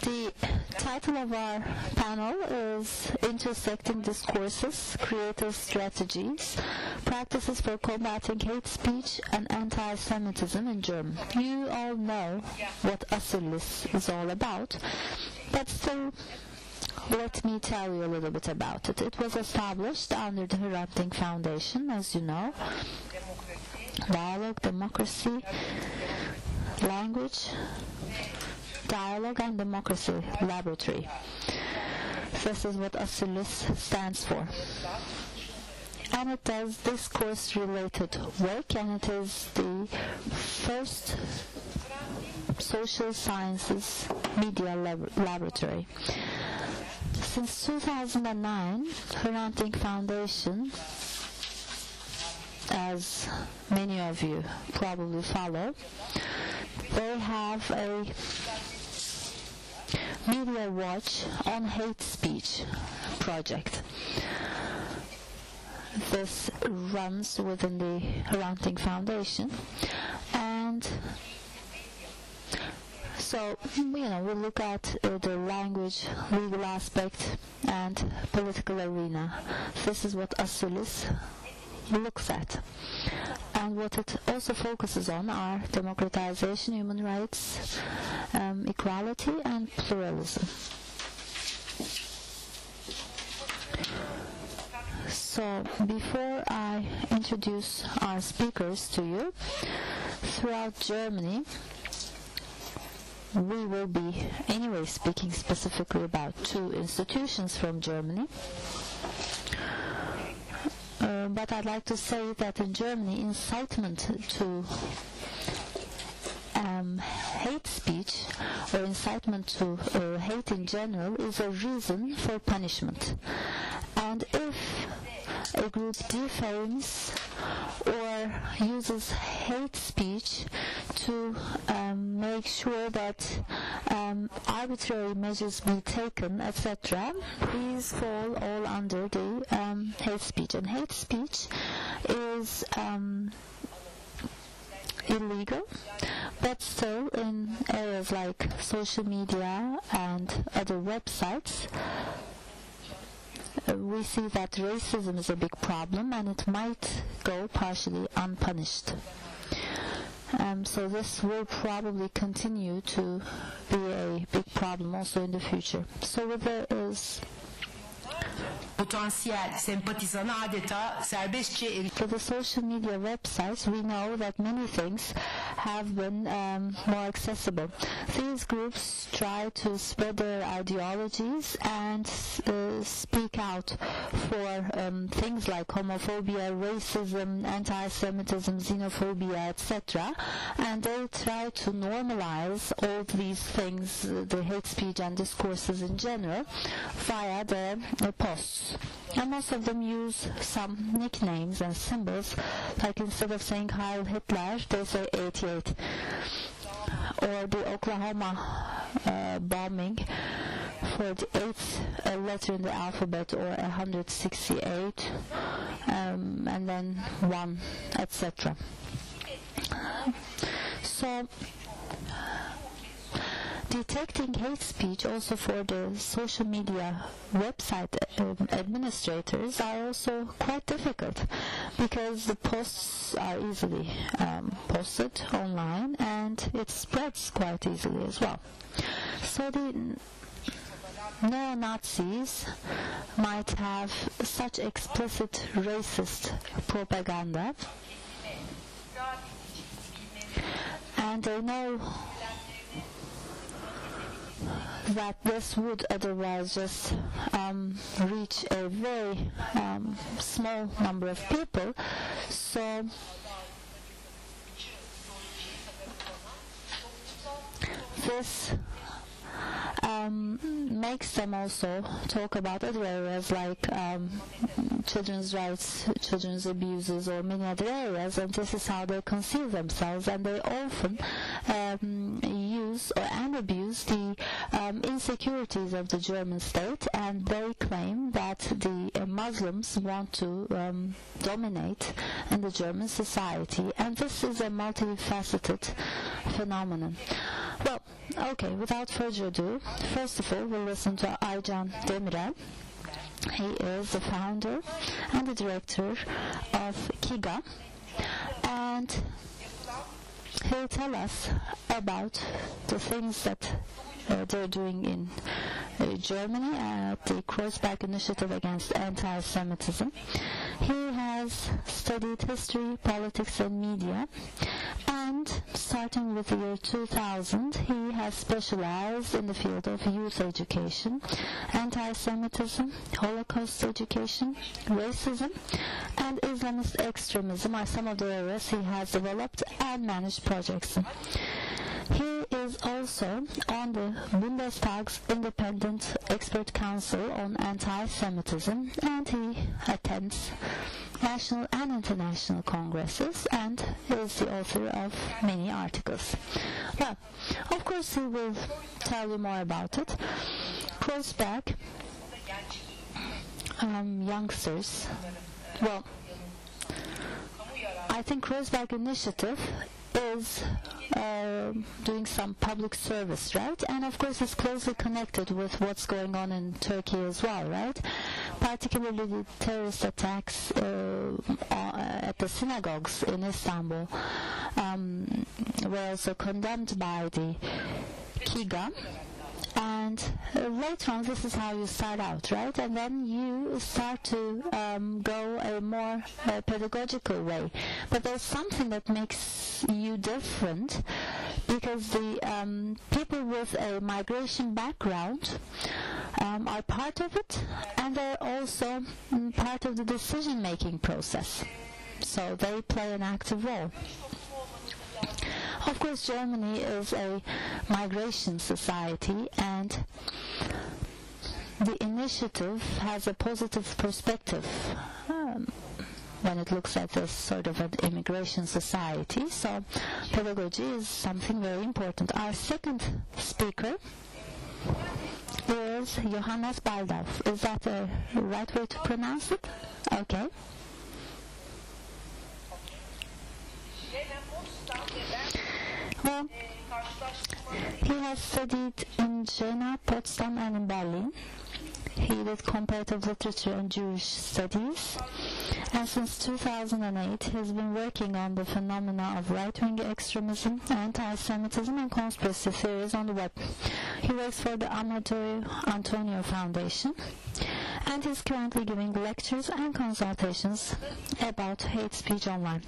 The title of our panel is Intersecting Discourses, Creative Strategies, Practices for Combating Hate Speech and Anti-Semitism in Germany. You all know what ASULIS is all about, but still, let me tell you a little bit about it. It was established under the Hrant Foundation, as you know. Dialogue, Democracy, Language, Dialogue and Democracy Laboratory. This is what ASULIS stands for. And it does discourse-related work, and it is the first social sciences media laboratory. Since 2009, Hrant Foundation, as many of you probably follow, they have a Media Watch on Hate Speech project. This runs within the Hrant Foundation, and so, we look at the language, legal aspect, and political arena. This is what ASULIS looks at. And what it also focuses on are democratization, human rights, equality, and pluralism. So, before I introduce our speakers to you, throughout Germany, we will be anyway speaking specifically about two institutions from Germany. But I'd like to say that in Germany, incitement to hate speech or incitement to hate in general is a reason for punishment. And if a group defames or uses hate speech to make sure that arbitrary measures be taken, etc., these fall all under the hate speech. And hate speech is illegal, but still in areas like social media and other websites, we see that racism is a big problem, and it might go partially unpunished. So this will probably continue to be a big problem also in the future. So there is potansiyel sempatizanı adeta serbestçe for the social media websites, we know that many things have been more accessible. These groups try to spread their ideologies and speak out for things like homophobia, racism, anti-Semitism, xenophobia, etc. And they try to normalize all these things, the hate speech and discourses in general, via their posts. And most of them use some nicknames and symbols, like instead of saying Heil Hitler, they say 88. Or the Oklahoma bombing for the 8th letter in the alphabet, or 168, and then 1, etc. So, detecting hate speech also for the social media website administrators are also quite difficult, because the posts are easily posted online and it spreads quite easily as well. So the neo-Nazis might have such explicit racist propaganda, and they know that this would otherwise just reach a very small number of people. So this makes them also talk about other areas like children's rights, children's abuses, or many other areas, and this is how they conceive themselves, and they often use and abuse the insecurities of the German state, and they claim that the Muslims want to dominate in the German society, and this is a multifaceted phenomenon. Well, okay, without further ado, first of all, we'll listen to Aycan Demirel. He is the founder and the director of KIgA, and he'll tell us about the things that they're doing in Germany at the Kreuzberg Initiative against Anti-Semitism. He has studied history, politics, and media, and starting with the year 2000, he has specialized in the field of youth education, anti-Semitism, Holocaust education, racism, and Islamist extremism are some of the areas he has developed and managed projects in. He is also on the Bundestag's Independent Expert Council on Anti-Semitism, and he attends national and international congresses and is the author of many articles. Well, of course he will tell you more about it. Kreuzberg youngsters, well, I think Kreuzberg Initiative is doing some public service, right? And of course it's closely connected with what's going on in Turkey as well, right? Particularly the terrorist attacks at the synagogues in Istanbul were also condemned by the KIgA. And later on, this is how you start out, right? And then you start to go a more pedagogical way. But there's something that makes you different, because the people with a migration background are part of it, and they're also part of the decision-making process. So they play an active role. Of course, Germany is a migration society, and the initiative has a positive perspective when it looks at this sort of an immigration society. So pedagogy is something very important. Our second speaker is Johannes Baldauf. Is that the right way to pronounce it? Okay. Well, he has studied in Jena, Potsdam, and in Berlin. He did comparative literature and Jewish studies, and since 2008 he has been working on the phenomena of right-wing extremism, anti-Semitism, and conspiracy theories on the web. He works for the Amadeu Antonio Foundation, and is currently giving lectures and consultations about hate speech online.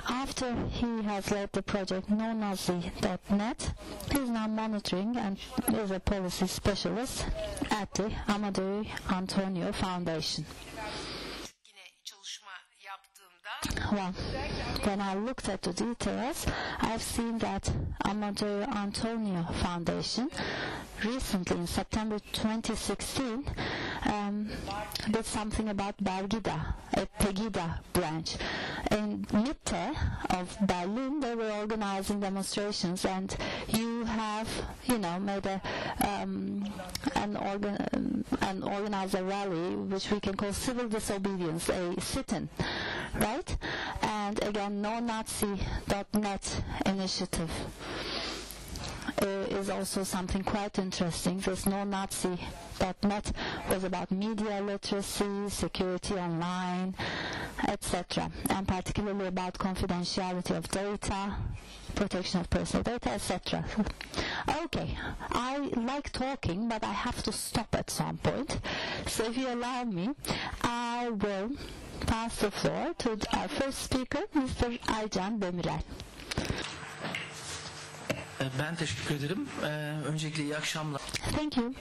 After he has led the project NoNazi.net, he is now monitoring and is a policy specialist at the Amadeu Antonio Foundation. Well, when I looked at the details, I've seen that Amadeu Antonio Foundation recently, in September 2016, did something about Belgida, a Pegida branch. In Mitte of Berlin, they were organizing demonstrations, and you have, made and organize a rally, which we can call civil disobedience, a sit-in, right? And again, NoNazi.net initiative is also something quite interesting. This NoNazi.net was about media literacy, security online, etc., and particularly about confidentiality of data, protection of personal data, etc. Okay, I like talking, but I have to stop at some point. So if you allow me, I will pass the floor to our first speaker, Mr. Aycan Demirel. Ben teşekkür ederim. Öncelikle iyi akşamlar. Thank you.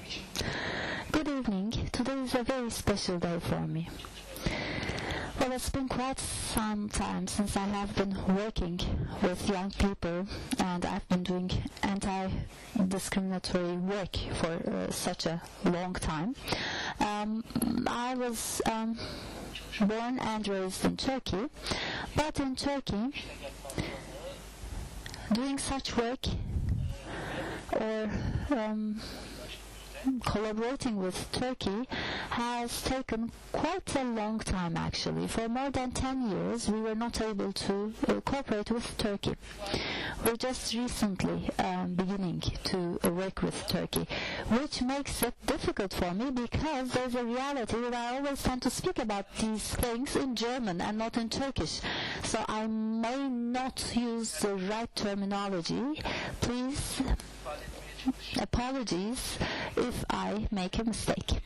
Good evening. Today is a very special day for me. Well, it's been quite some time since I have been working with young people, and I've been doing anti-discriminatory work for such a long time. I was born and raised in Turkey, but in Turkey, doing such work or collaborating with Turkey has taken quite a long time, actually. For more than 10 years we were not able to cooperate with Turkey. We're just recently beginning to work with Turkey, which makes it difficult for me because there's a reality that I always tend to speak about these things in German and not in Turkish. So I may not use the right terminology. Please, apologies if I make a mistake.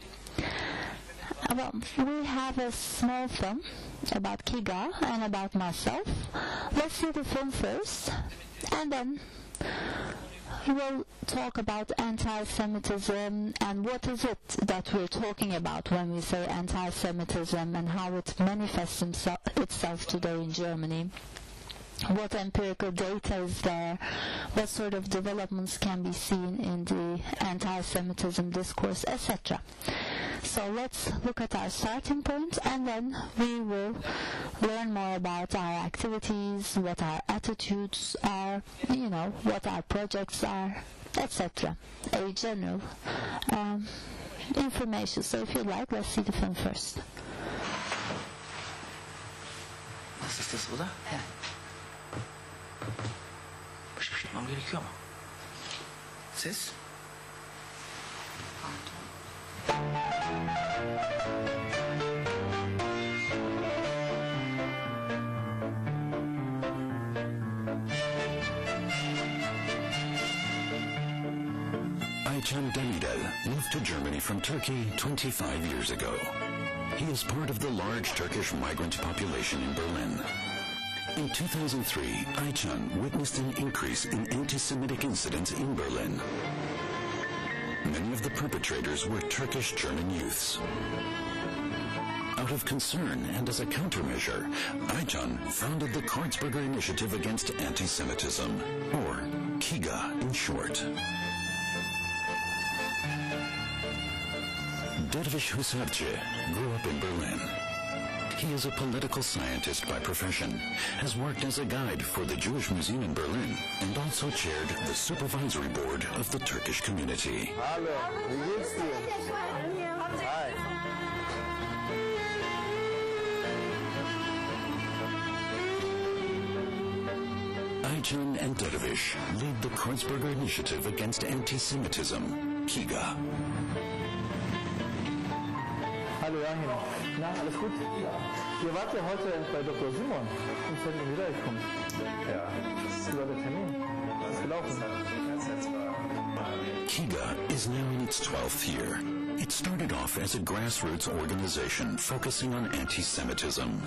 Well, we have a small film about KIgA and about myself. Let's see the film first, and then we'll talk about anti-Semitism and what is it that we're talking about when we say anti-Semitism and how it manifests itself today in Germany. What empirical data is there? What sort of developments can be seen in the anti-Semitism discourse, etc. So let's look at our starting point, and then we will learn more about our activities, what our attitudes are, what our projects are, etc. A general information. So if you'd like, let's see the film first. Was ist das, oder? Ja. Bestimmt gerekiyor ama. Ses? Aycan Demirel moved to Germany from Turkey 25 years ago. He is part of the large Turkish migrant population in Berlin. In 2003, Aycan witnessed an increase in anti-Semitic incidents in Berlin. Many of the perpetrators were Turkish German youths. Out of concern and as a countermeasure, Aycan founded the Kreuzberg Initiative against Anti-Semitism, or KIgA in short. Dervish Husarce grew up in Berlin. He is a political scientist by profession, has worked as a guide for the Jewish Museum in Berlin, and also chaired the supervisory board of the Turkish community. Hallo, wie geht's dir? Hi. Aycan and Dervish lead the Kreuzberg Initiative against Anti-Semitism, KIgA. Hallo Johannes, na, alles gut? Ihr wart ja heute bei Dr. Simon und seid ihr wiedergekommen. Ja. Wie war der Termin? Was ist gelaufen? KIgA is now in its 12th year. It started off as a grassroots organization focusing on anti-Semitism.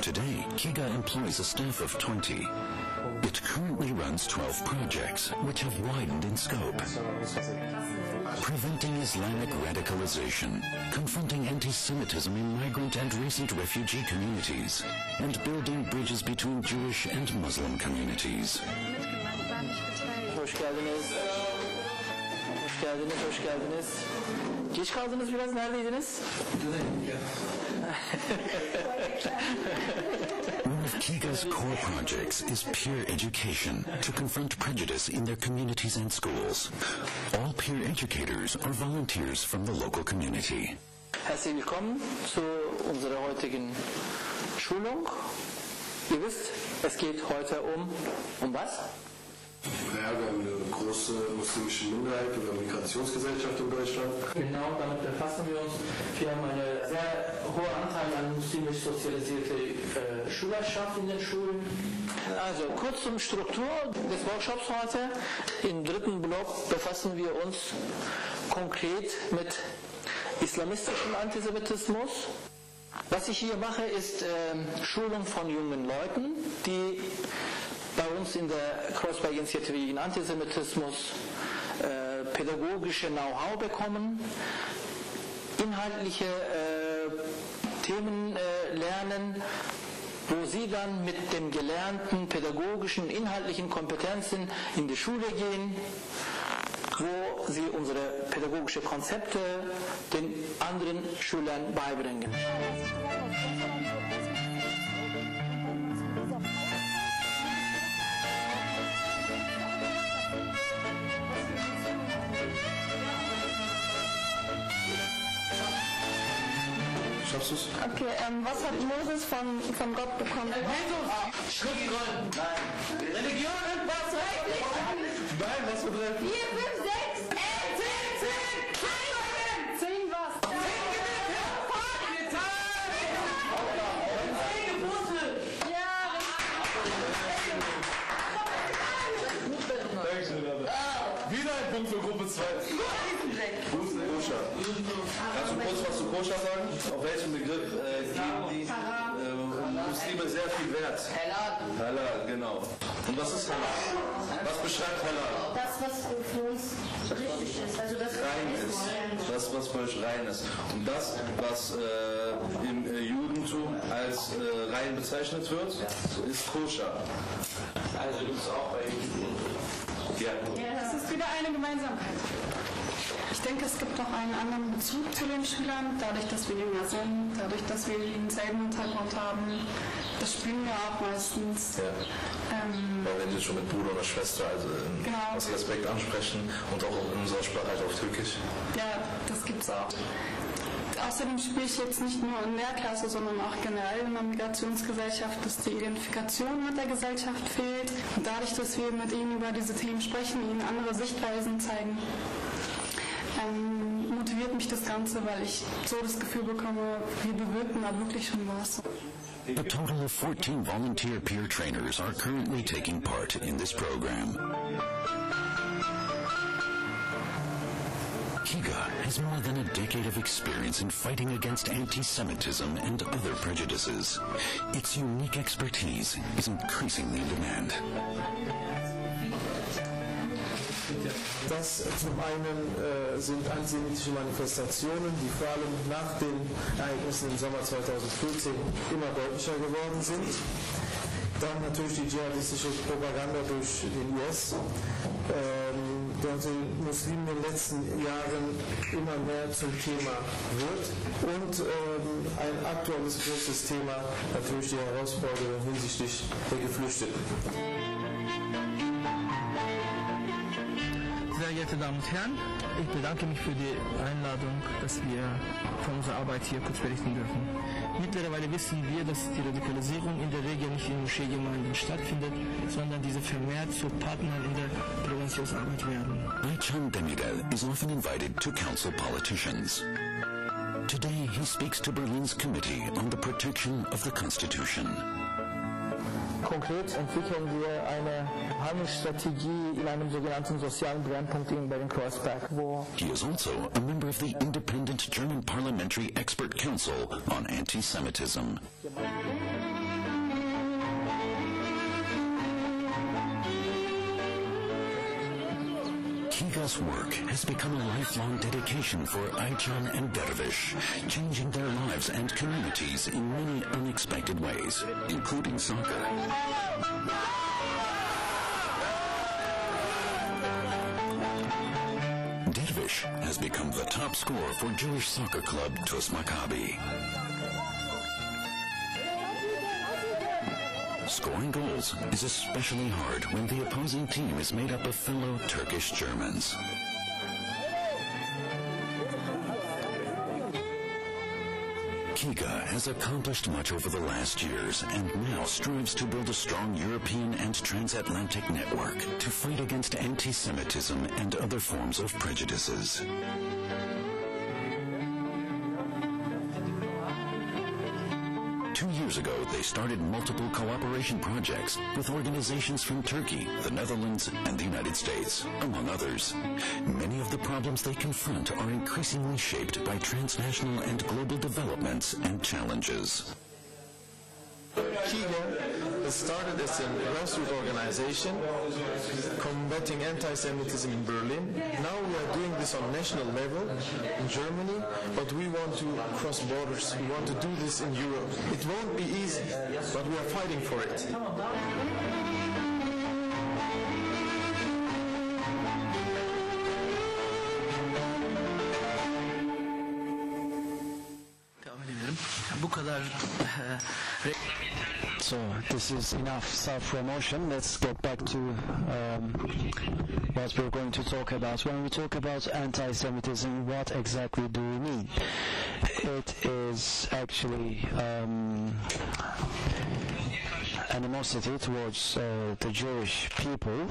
Today, KIgA employs a staff of 20. It currently runs 12 projects, which have widened in scope. Preventing Islamic radicalization, confronting anti-Semitism in migrant and recent refugee communities, and building bridges between Jewish and Muslim communities. Hoş geldiniz. Hoş geldiniz, hoş geldiniz. Geç kaldınız biraz, neredeydiniz? One of KIgA's core projects is peer education to confront prejudice in their communities and schools. All peer educators are volunteers from the local community. Herzlich willkommen zu unserer heutigen Schulung. Ihr wisst, es geht heute um was? Ja, wir haben eine große muslimische Minderheit oder Migrationsgesellschaft in Deutschland. Genau, damit befassen wir uns. Wir haben einen sehr hohen Anteil an muslimisch sozialisierte Schülerschaft in den Schulen. Also kurz zur Struktur des Workshops heute. Im dritten Block befassen wir uns konkret mit islamistischem Antisemitismus. Was ich hier mache, ist Schulung von jungen Leuten, die bei uns in der Kreuzberg Initiative gegen Antisemitismus pädagogische Know-how bekommen, inhaltliche Themen lernen, wo sie dann mit den gelernten pädagogischen, inhaltlichen Kompetenzen in die Schule gehen, wo sie unsere pädagogischen Konzepte den anderen Schülern beibringen. Ich schaffst du es? Okay, was hat Moses von Gott bekommen? Schriftrollen. Nein. Religion und was? Nein, was für 3? 4, 5, 6, 10 was? 10 Gebote. Ja. Wieder ein Punkt für Gruppe 2. Koscher. Kannst du kurz was zu Koscher sagen? Auf welchen Begriff geben die Muslime sehr viel Wert? Halal, genau. Und was ist Halal? Was beschreibt Halal? Das, was für uns richtig ist. Also das rein ist. Das, was für euch rein ist. Und das, was im Judentum als rein bezeichnet wird, ist Koscher. Also gibt es auch bei Ja. Es ist wieder eine Gemeinsamkeit. Ich denke, es gibt auch einen anderen Bezug zu den Schülern, dadurch, dass wir jünger sind, dadurch, dass wir denselben Hintergrund haben. Das spüren wir auch meistens. Ja. Weil wenn Sie schon mit Bruder oder Schwester genau. aus Respekt ansprechen und auch in unserer Sprache halt auf Türkisch. Ja, das gibt's auch. Außerdem spüre ich jetzt nicht nur in der Klasse, sondern auch generell in der Migrationsgesellschaft, dass die Identifikation mit der Gesellschaft fehlt. Und dadurch, dass wir mit ihnen über diese Themen sprechen, ihnen andere Sichtweisen zeigen, motiviert mich das Ganze, weil ich so das Gefühl bekomme, wir bewirken da wirklich schon was. A total of 14 volunteer peer trainers are currently taking part in this program. KIgA has more than a decade of experience in fighting against anti-Semitism and other prejudices. Its unique expertise is increasingly in demand. Das zum einen sind antisemitische Manifestationen, die vor allem nach den Ereignissen im Sommer 2014 immer deutlicher geworden sind. Dann natürlich die dschihadistische Propaganda durch den IS, der den Muslimen in den letzten Jahren immer mehr zum Thema wird. Und ein aktuelles großes Thema, natürlich die Herausforderung hinsichtlich der Geflüchteten. Sehr geehrte Damen und Herren, ich bedanke mich für die Einladung, dass wir von unserer Arbeit hier kurz berichten dürfen. Mittlerweile wissen wir, dass die Radikalisierung in der Regel nicht in Moscheegemeinden stattfindet, sondern diese vermehrt zu Partnern in der Präventionsarbeit werden. Aycan Demirel is often invited to counsel politicians. Today he speaks to Berlin's Committee on the Protection of the Constitution. Konkret entwickeln wir eine Handlungsstrategie in einem sogenannten sozialen Brennpunkt in Berlin-Kreuzberg, wo He is also a member of the Independent German Parliamentary Expert Council on Anti-Semitism. KIgA's work has become a lifelong dedication for Aycan and Dervish, changing their lives and communities in many unexpected ways, including soccer. Dervish has become the top scorer for Jewish soccer club TuS Maccabi. Scoring goals is especially hard when the opposing team is made up of fellow Turkish Germans. KIgA has accomplished much over the last years and now strives to build a strong European and transatlantic network to fight against anti-Semitism and other forms of prejudices. 2 years ago, they started multiple cooperation projects with organizations from Turkey, the Netherlands, and the United States, among others. Many of the problems they confront are increasingly shaped by transnational and global developments and challenges. KIgA started as a grassroots organization combating anti-Semitism in Berlin. Now we are doing this on national level in Germany, but we want to cross borders. We want to do this in Europe. It won't be easy, but we are fighting for it. Bu kadar So this is enough self-promotion. Let's get back to what we're going to talk about. When we talk about anti-Semitism, what exactly do we mean? It is actually animosity towards the Jewish people,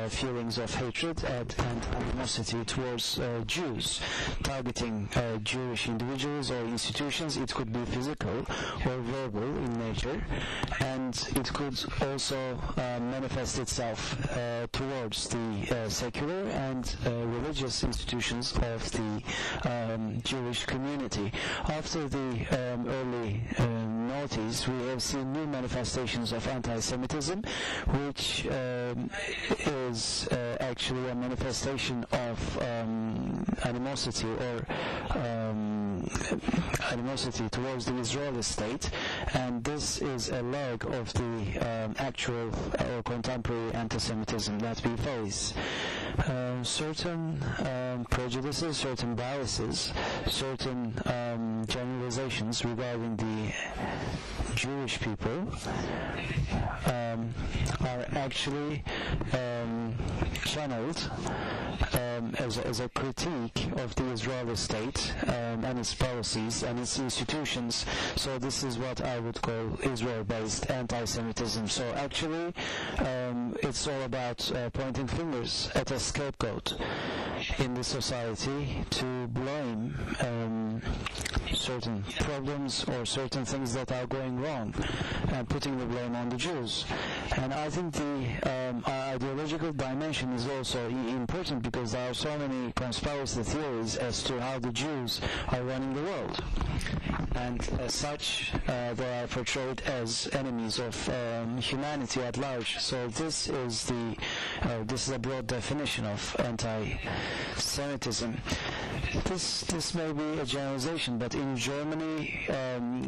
feelings of hatred and animosity towards Jews, targeting Jewish individuals or institutions. It could be physical or verbal in nature, and it could also manifest itself towards the secular and religious institutions of the Jewish community. After the early noughties, we have seen new manifestations of anti-Semitism, which is actually a manifestation of animosity or animosity towards the Israeli state, and this is a leg of the actual or contemporary anti-Semitism that we face. Certain prejudices, certain biases, certain generalizations regarding the Jewish people are actually channeled as a critique of the Israeli state and its policies and its institutions. So this is what I would call Israel-based anti-Semitism. So actually it's all about pointing fingers at a scapegoat in the society to blame certain problems or certain things that are going wrong and putting the blame on the Jews. And I think the ideological dimension is also important, because there are so many conspiracy theories as to how the Jews are running the world, and as such they are portrayed as enemies of humanity at large. So this is a broad definition of anti-Semitism. This may be a generalization, but in Germany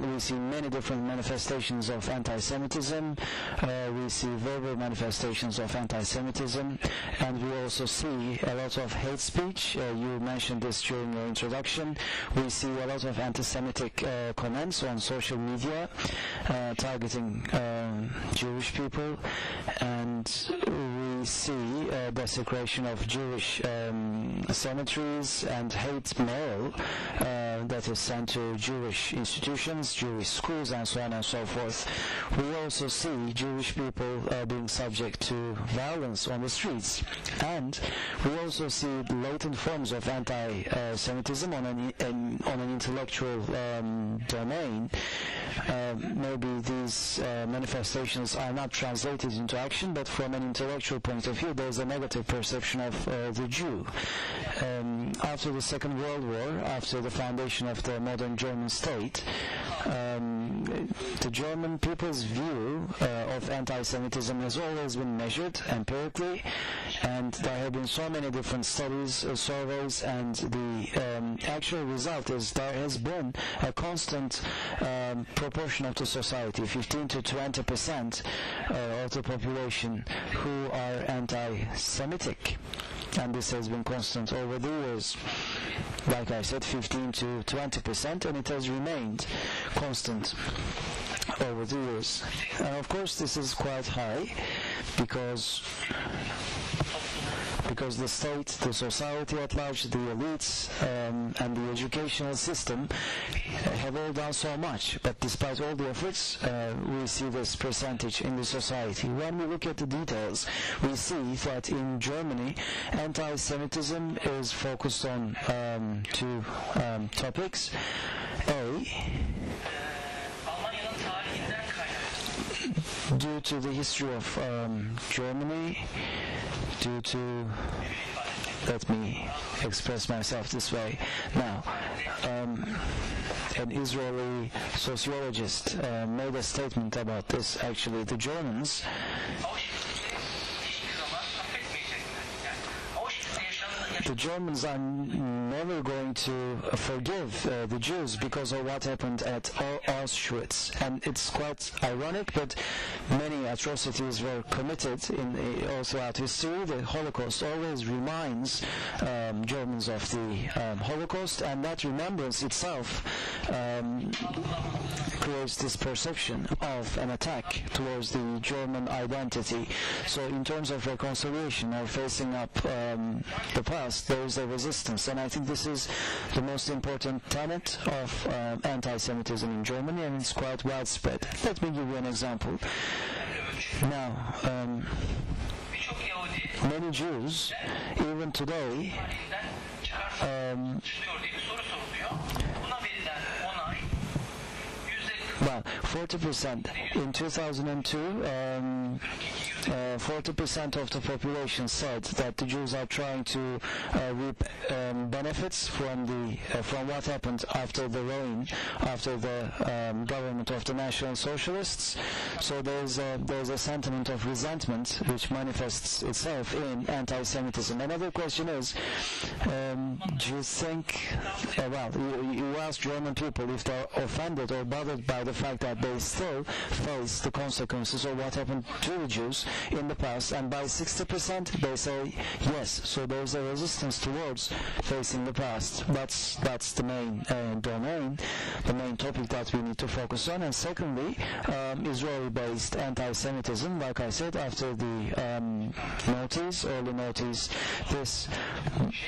we see many different manifestations of anti-Semitism. We see verbal manifestations of anti-Semitism, and we also see a lot of hate speech. You mentioned this during your introduction. We see a lot of anti-Semitic comments on social media targeting Jewish people, and we see desecration of Jewish cemeteries and hate mail that is sent to Jewish institutions, Jewish schools, and so on and so forth. We also see Jewish people being subject to violence on the streets, and we also see latent forms of anti-Semitism on an intellectual domain. Maybe these manifestations are not translated into action, but from an intellectual point of view, there is a negative perception of the Jew. After the Second World War, after the foundation of the modern German state, the German people's view of anti-Semitism has always been measured empirically, and there have been so many different studies, surveys, and the actual result is there has been a constant proportion of the society, 15 to 20% of the population, who are anti-Semitic, and this has been constant over the years. Like I said, 15 to 20%, and it has remained constant over the years. And of course this is quite high, because the state, the society at large, the elites, and the educational system have all done so much. But despite all the efforts, we see this percentage in the society. When we look at the details, we see that in Germany, anti-Semitism is focused on two topics. Due to the history of Germany, due to, let me express myself this way now, an Israeli sociologist made a statement about this. Actually, the Germans the Germans are never going to forgive the Jews because of what happened at Auschwitz. And it's quite ironic, but many atrocities were committed all throughout history. The Holocaust always reminds Germans of the Holocaust, and that remembrance itself creates this perception of an attack towards the German identity. So in terms of reconciliation or facing up the past, there is a resistance, and I think this is the most important tenet of anti-Semitism in Germany, and it's quite widespread. Let me give you an example. Now, many Jews, even today, well, 40% in 2002, 40% of the population said that the Jews are trying to reap benefits from what happened after the reign, after the government of the National Socialists. So there's a sentiment of resentment which manifests itself in anti-Semitism. Another question is, do you think, you ask German people if they're offended or bothered by the fact that they still face the consequences of what happened to the Jews in the past, and by 60% they say yes. So there's a resistance towards facing the past. That's the main domain, the main topic that we need to focus on. And secondly, Israeli-based anti-Semitism, like I said, after the early notice, this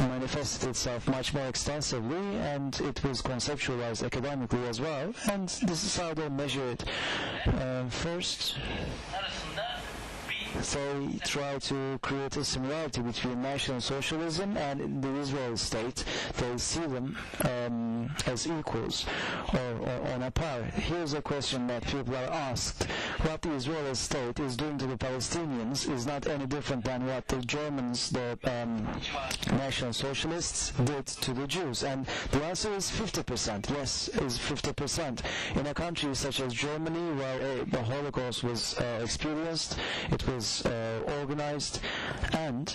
manifested itself much more extensively, and it was conceptualized academically as well, and this is how they measure it. First, they try to create a similarity between National Socialism and the Israeli state. They see them as equals or on a par. Here's a question that people are asked. What the Israeli state is doing to the Palestinians is not any different than what the Germans, the National Socialists, did to the Jews. And the answer is 50%. Yes, is 50%. In a country such as Germany, where the Holocaust was experienced, it was organized, and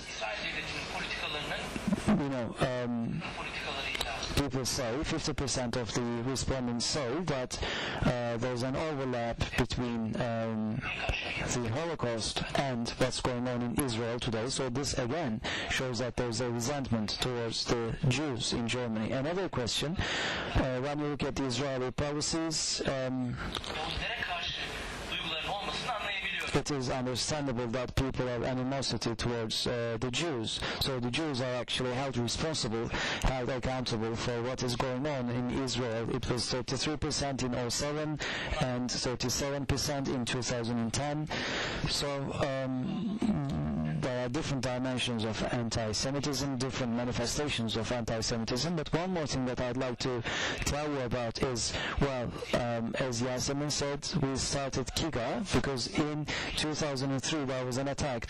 people say, 50% of the respondents say that there's an overlap between the Holocaust and what's going on in Israel today. So this again shows that there's a resentment towards the Jews in Germany. Another question, when you look at the Israeli policies, it is understandable that people have animosity towards the Jews. So the Jews are actually held responsible, held accountable for what is going on in Israel. It was 33% in 2007 and 37% in 2010. So there are different dimensions of anti-Semitism, different manifestations of anti-Semitism. But one more thing that I'd like to tell you about is, as Yasemin said, we started KIgA because in 2003 there was an attack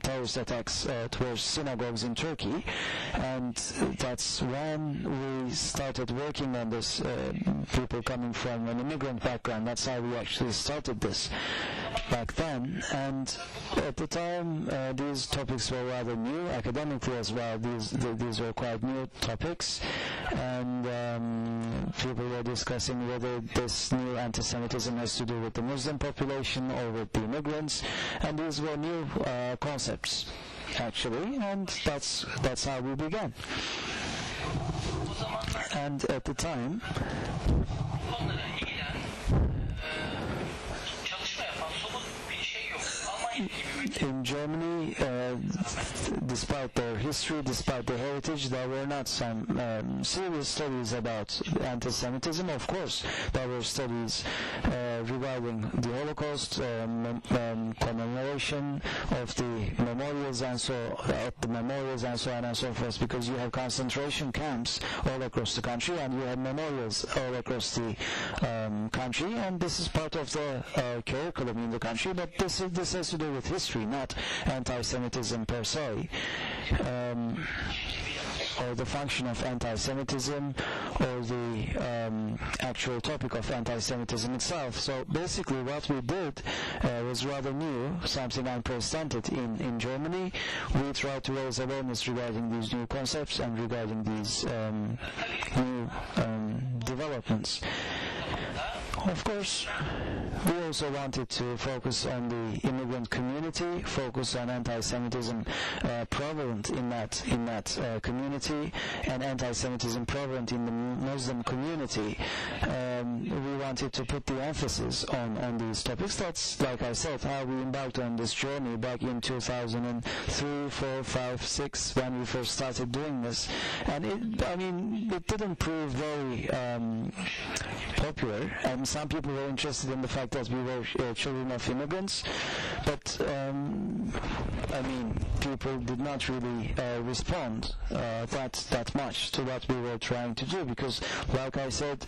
terrorist attacks towards synagogues in Turkey, and that's when we started working on this, people coming from an immigrant background. That's how we actually started this back then. And at the time these topics were rather new, academically as well. These were quite new topics, and people were discussing whether this new anti-Semitism has to do with the Muslim population or with the immigrants, and these were new concepts actually, and that's how we began. And at the time in Germany, despite their history, despite their heritage, there were not some serious studies about anti-Semitism. Of course, there were studies regarding the Holocaust, commemoration of the memorials and so on and so forth, because you have concentration camps all across the country and you have memorials all across the country, and this is part of the curriculum in the country, but this has to do with history, not anti-Semitism per se. or the function of anti-Semitism or the actual topic of anti-Semitism itself. So basically what we did was rather new, something unprecedented in Germany. We tried to raise awareness regarding these new concepts and regarding these new developments. Of course, we also wanted to focus on the immigrant community, focus on anti-Semitism prevalent in that community, and anti-Semitism prevalent in the Muslim community. We wanted to put the emphasis on these topics. That's, like I said, how we embarked on this journey back in 2003, 4, 5, 6, when we first started doing this. And it didn't prove very popular, and some people were interested in the fact that we were children of immigrants, but people did not really respond that much to what we were trying to do, because, like I said,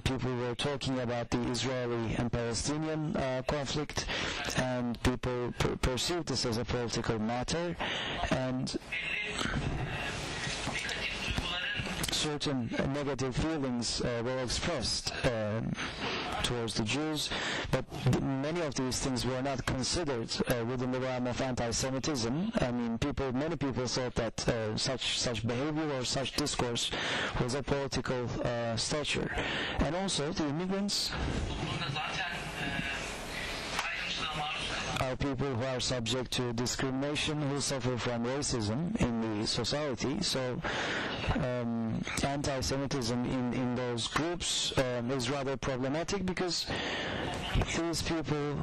people were talking about the Israeli and Palestinian conflict, and people perceived this as a political matter, and certain negative feelings were expressed towards the Jews, but many of these things were not considered within the realm of anti-Semitism. Many people thought that such behavior or such discourse was a political stature. And also the immigrants are people who are subject to discrimination, who suffer from racism in the society. So anti-Semitism in those groups is rather problematic, because these people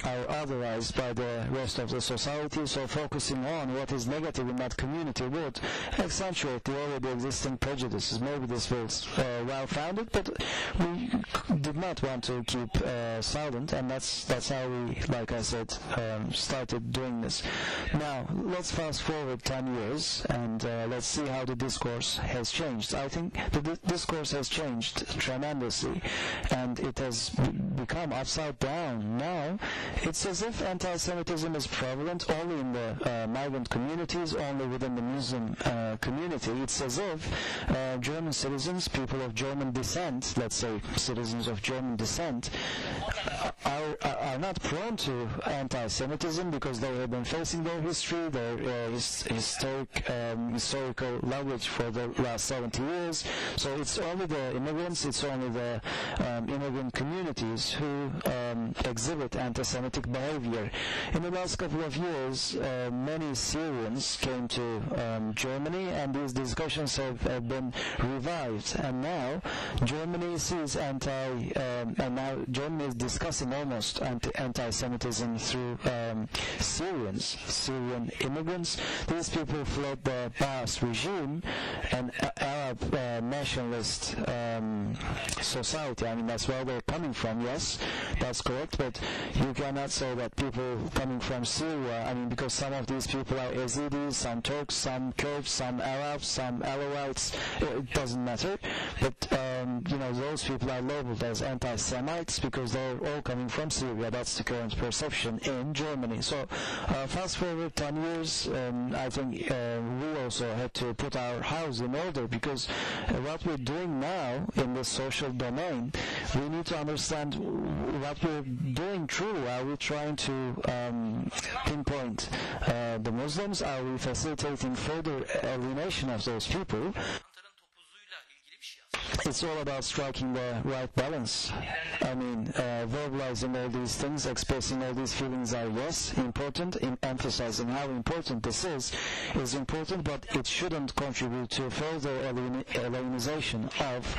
are otherized by the rest of the society, so focusing on what is negative in that community would accentuate the already existing prejudices. Maybe this was well-founded, but we did not want to keep silent, and that's how we, like I said, started doing this. Now, let's fast forward 10 years, and let's see how the discourse has changed. I think the discourse has changed tremendously, and it has become upside down. Now, it's as if anti-Semitism is prevalent only in the migrant communities, only within the Muslim community. It's as if German citizens, people of German descent, let's say citizens of German descent, are not prone to anti-Semitism because they have been facing their history, their historical language for the last 70 years. So it's only the immigrants, it's only the immigrant communities who exhibit anti-Semitic behavior. In the last couple of years, many Syrians came to Germany, and these discussions have been revived. And now Germany sees Germany is discussing almost anti-Semitism through Syrian immigrants. These people fled the Baas regime, an Arab nationalist society. That's where they're coming from. Yes, that's correct, but you cannot say that people coming from Syria, because some of these people are Yazidis, some Turks, some Kurds, some Arabs, some Alawites. It doesn't matter, but those people are labeled as anti-Semites because they're all coming from Syria. That's the current perception in Germany. So fast forward 10 years, I think we also had to put our house in order, because what we're doing now in the social domain, we need to understand what we're doing truly. Are we trying to pinpoint the Muslims? Are we facilitating further alienation of those people? It's all about striking the right balance. Verbalizing all these things, expressing all these feelings are, yes, important. Emphasizing how important this is important, but it shouldn't contribute to further alienation of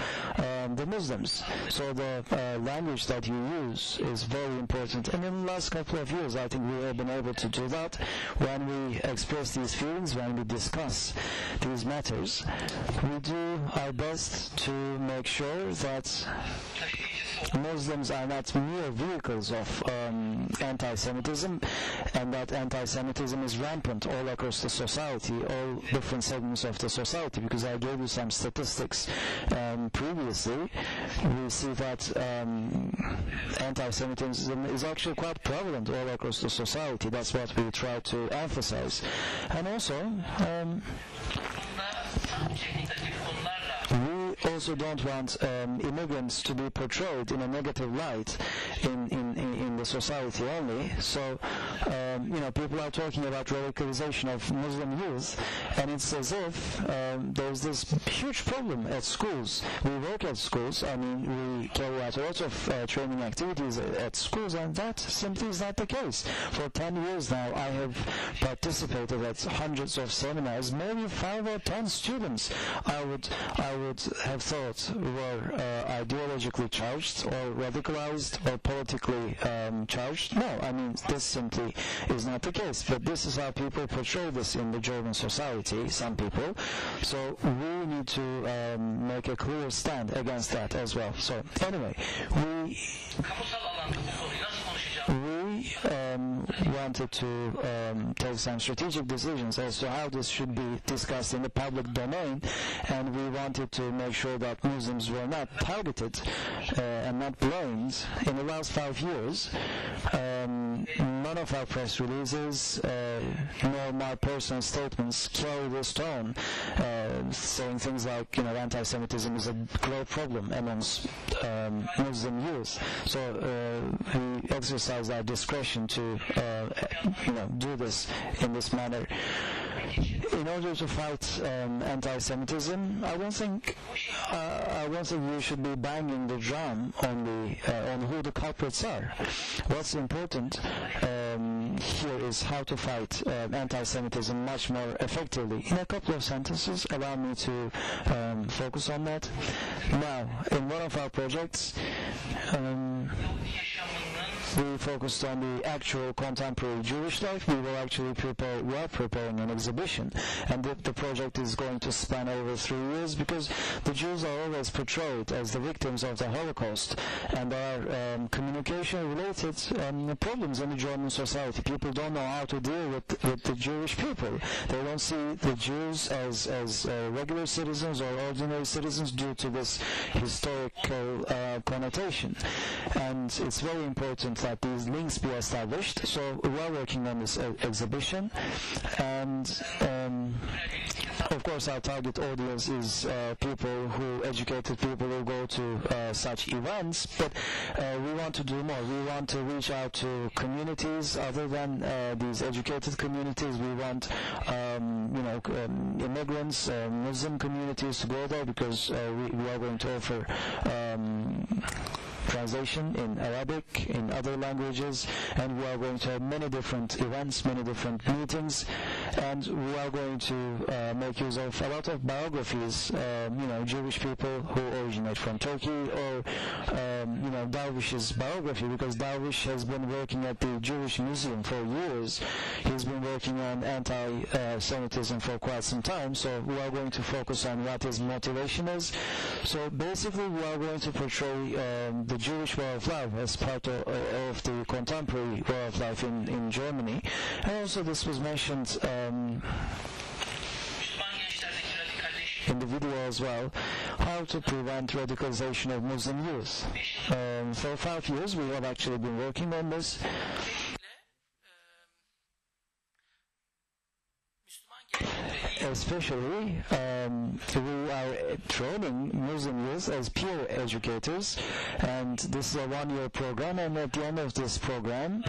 the Muslims. So the language that you use is very important. And in the last couple of years, I think we have been able to do that. When we express these feelings, when we discuss these matters, we do our best to make sure that Muslims are not mere vehicles of anti-Semitism, and that anti-Semitism is rampant all across the society, all different segments of the society, because I gave you some statistics previously. We see that anti-Semitism is actually quite prevalent all across the society. That's what we try to emphasize. And also, we also don't want immigrants to be portrayed in a negative light in the society only. So, people are talking about radicalization of Muslim youth, and it's as if there's this huge problem at schools. We work at schools, we carry out a lot of training activities at schools, and that simply is not the case. For 10 years now, I have participated at hundreds of seminars. Maybe 5 or 10 students I would have thought were ideologically charged or radicalized or politically charged. No, this simply is not the case. But this is how people portray this in the German society, some people. So we need to make a clear stand against that as well. So anyway, we wanted to take some strategic decisions as to how this should be discussed in the public domain, and we wanted to make sure that Muslims were not targeted and not blamed. In the last 5 years, none of our press releases nor my personal statements carry this tone, saying things like, anti-Semitism is a great problem amongst Muslim youth. So we exercise our discretion to do this in this manner. In order to fight anti-Semitism, I don't think we should be banging the drum on who the culprits are. What's important here is how to fight anti-Semitism much more effectively. In a couple of sentences, allow me to focus on that. Now, in one of our projects, we focused on the actual contemporary Jewish life. We are preparing an exhibition, and the project is going to span over 3 years, because the Jews are always portrayed as the victims of the Holocaust, and there are communication-related problems in the German society. People don't know how to deal with the Jewish people. They don't see the Jews as regular citizens or ordinary citizens due to this historical connotation. And it's very important that these links be established. So we are working on this exhibition, and of course our target audience is educated people who go to such events, but we want to do more. We want to reach out to communities other than these educated communities. We want immigrants, Muslim communities to go there, because we are going to offer translation in Arabic, in other languages, and we are going to have many different events, many different meetings, and we are going to make use of a lot of biographies, Jewish people who originate from Turkey, or Darwish's biography, because Darwish has been working at the Jewish Museum for years. He's been working on anti-Semitism for quite some time, so we are going to focus on what his motivation is. So basically we are going to portray the Jewish way of life as part of the contemporary way of life in Germany. And also this was mentioned in the video as well, how to prevent radicalization of Muslim youth. For 5 years we have actually been working on this. Especially, we are training Muslim youth as peer educators, and this is a 1-year program, and at the end of this program,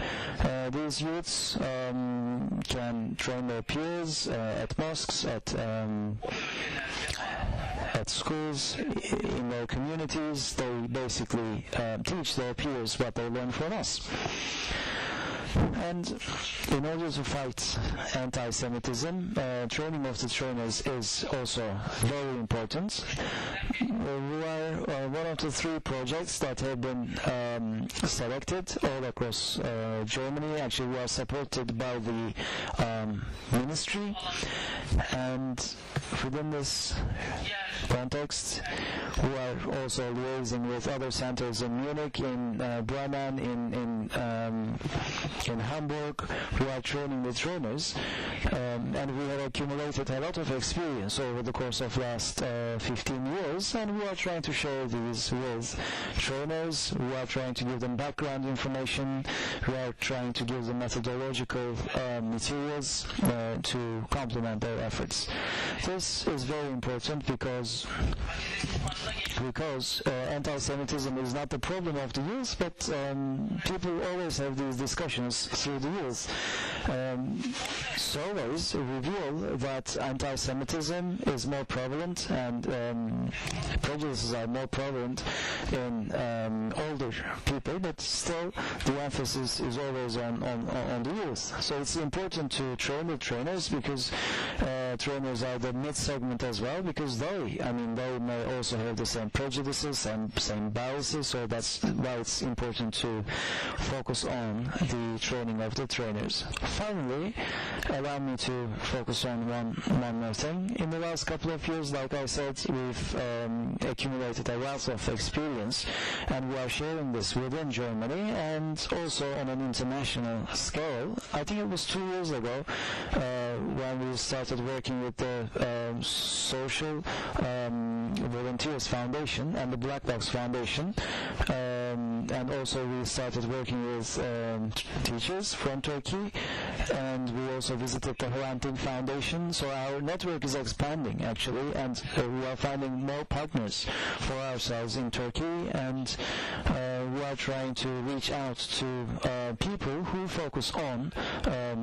these youths can train their peers at mosques, at schools, in their communities. They basically teach their peers what they learn from us. And in order to fight anti-Semitism, training of the trainers is also very important. We are one of the 3 projects that have been selected all across Germany. Actually, we are supported by the ministry, and within this context, we are also liaising with other centers in Munich, in Bremen, in Hamburg, who are training the trainers, and we have accumulated a lot of experience over the course of last 15 years, and we are trying to share these with trainers. We are trying to give them background information. We are trying to give them methodological materials to complement their efforts. This is very important because anti-Semitism is not the problem of the youth, but people always have these discussions through the youth. Surveys reveal that anti-Semitism is more prevalent and prejudices are more prevalent in older people, but still the emphasis is always on the youth. So it's important to train the trainers, because trainers are the mid-segment as well, because they may also have the same prejudices and same biases, so that's why it's important to focus on the training of the trainers. Finally, allow me to focus on one more thing. In the last couple of years, like I said, we've accumulated a wealth of experience, and we are sharing this within Germany and also on an international scale. I think it was 2 years ago when we started working with the Social Volunteers Foundation and the Black Box Foundation, and also we started working with teachers from Turkey, and we also visited the Hrant Foundation. So our network is expanding actually, and we are finding more partners for ourselves in Turkey, and we are trying to reach out to people who focus on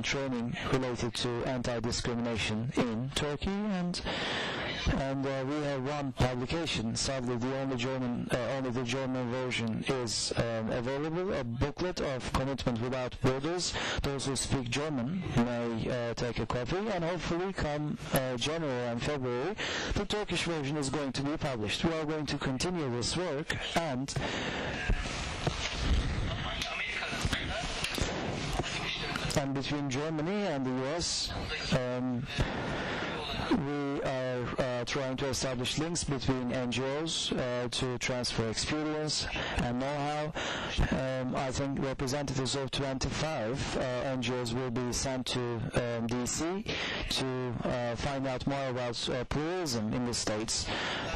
training related to anti-discrimination in Turkey, and we have one publication. Sadly, only the German version is available, a booklet of Commitment Without Borders. Those who speak German may take a copy, and hopefully come January and February, the Turkish version is going to be published. We are going to continue this work, and between Germany and the US, we are trying to establish links between NGOs to transfer experience and know-how. I think representatives of 25 NGOs will be sent to DC to find out more about pluralism in the States,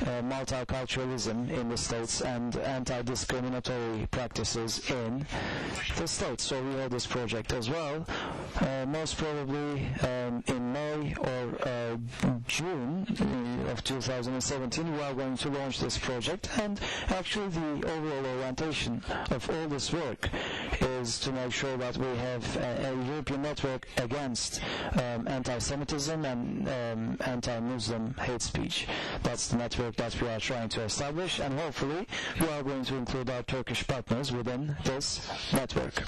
multiculturalism in the States, and anti-discriminatory practices in the States. So we have this project as well. Most probably in May or June of 2017, we are going to launch this project, and actually the overall orientation of all this work is to make sure that we have a European network against anti-Semitism and anti-Muslim hate speech. That's the network that we are trying to establish, and hopefully we are going to include our Turkish partners within this network.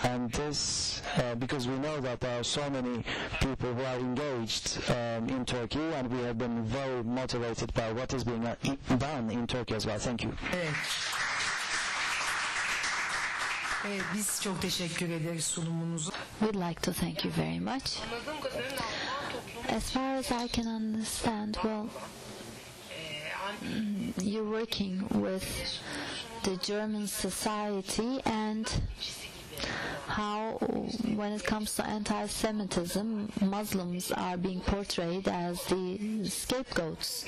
And this, because we know that there are so many people who are engaged in Turkey, and we have been very motivated by what is being done in Turkey as well. Thank you. Biz çok teşekkür ederiz sunumunuzu. We'd like to thank you very much. As far as I can understand, well, you're working with the German society, and how, when it comes to anti-Semitism, Muslims are being portrayed as the scapegoats.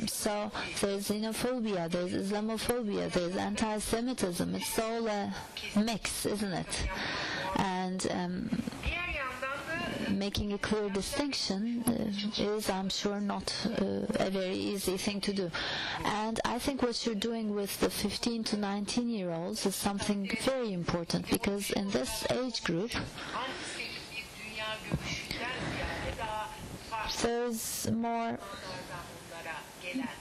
So there's xenophobia, there's Islamophobia, there's anti-Semitism. It's all a mix, isn't it? And making a clear distinction is, I'm sure, not a very easy thing to do. And I think what you're doing with the 15 to 19-year-olds is something very important, because in this age group, there's more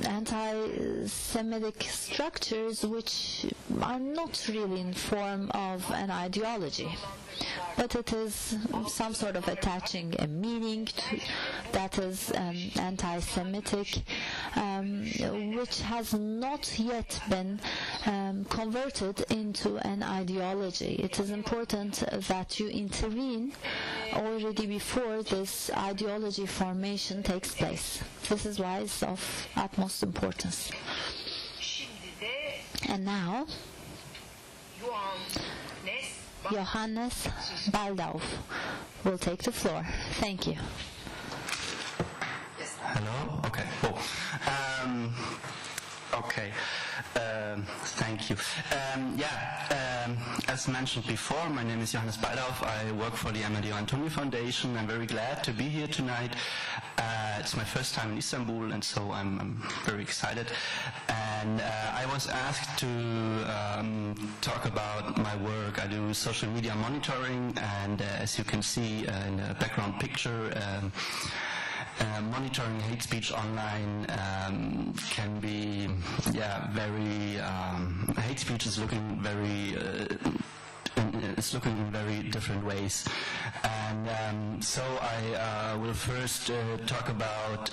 anti-Semitic structures which are not really in form of an ideology, but it is some sort of attaching a meaning that is anti-Semitic, which has not yet been converted into an ideology. It is important that you intervene already before this ideology formation takes place. This is why it's of utmost importance. And now, Johannes Baldauf will take the floor. Thank you. Hello? Okay. Okay. Thank you. As mentioned before, my name is Johannes Baldauf. I work for the Amadeu Antonio Foundation. I'm very glad to be here tonight. It's my first time in Istanbul, and so I'm very excited. And I was asked to talk about my work. I do social media monitoring, and as you can see in the background picture, monitoring hate speech online can be, very. Hate speech is looking very. It's looking in very different ways, and so I will first talk about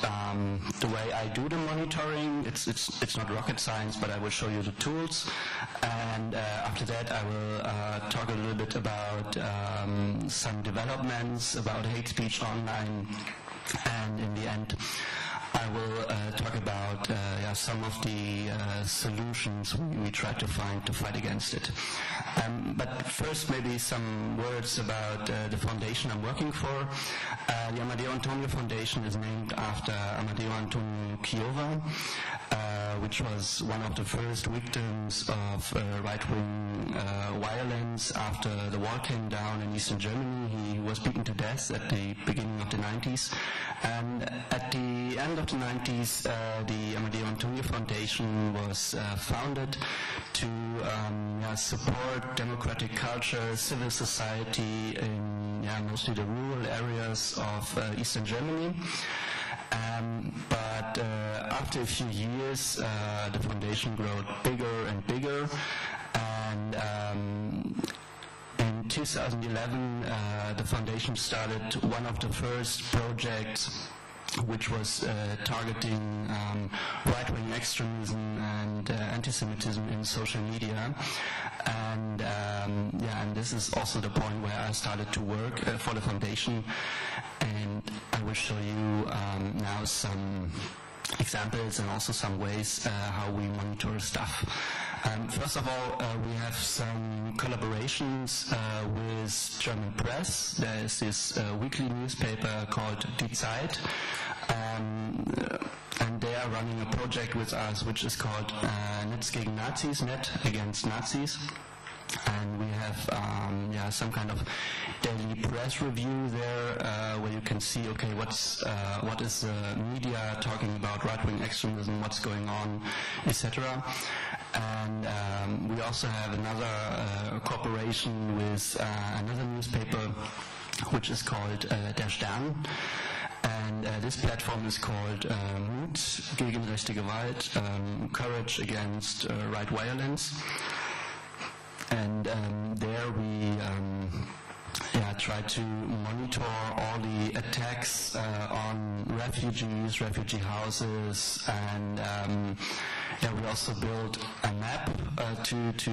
the way I do the monitoring. It's not rocket science, but I will show you the tools, and after that I will talk a little bit about some developments about hate speech online. And in the end, I will talk about some of the solutions we try to find to fight against it. But first, maybe some words about the foundation I'm working for. The Amadeu Antonio Foundation is named after Amadeu Antonio Foundation, which was one of the first victims of right-wing violence after the wall came down in Eastern Germany. He was beaten to death at the beginning of the 90s. And at the end of the 90s, the Amadeu Antonio Foundation was founded to support democratic culture, civil society in mostly the rural areas of Eastern Germany. But after a few years, the foundation grew bigger and bigger, and in 2011, the foundation started one of the first projects which was targeting right-wing extremism and anti-Semitism in social media. And and this is also the point where I started to work for the foundation. And I will show you now some examples and also some ways how we monitor stuff. First of all, we have some collaborations with German press. There is this weekly newspaper called Die Zeit, and they are running a project with us which is called Netz gegen Nazis, Net Against Nazis. And we have some kind of daily press review there where you can see, okay, what is the media talking about right-wing extremism, what's going on, etc. And we also have another cooperation with another newspaper which is called Der Stern. And this platform is called Mut gegen rechte Gewalt, Courage Against Right Violence. And there we try to monitor all the attacks on refugees, refugee houses, and we also build a map to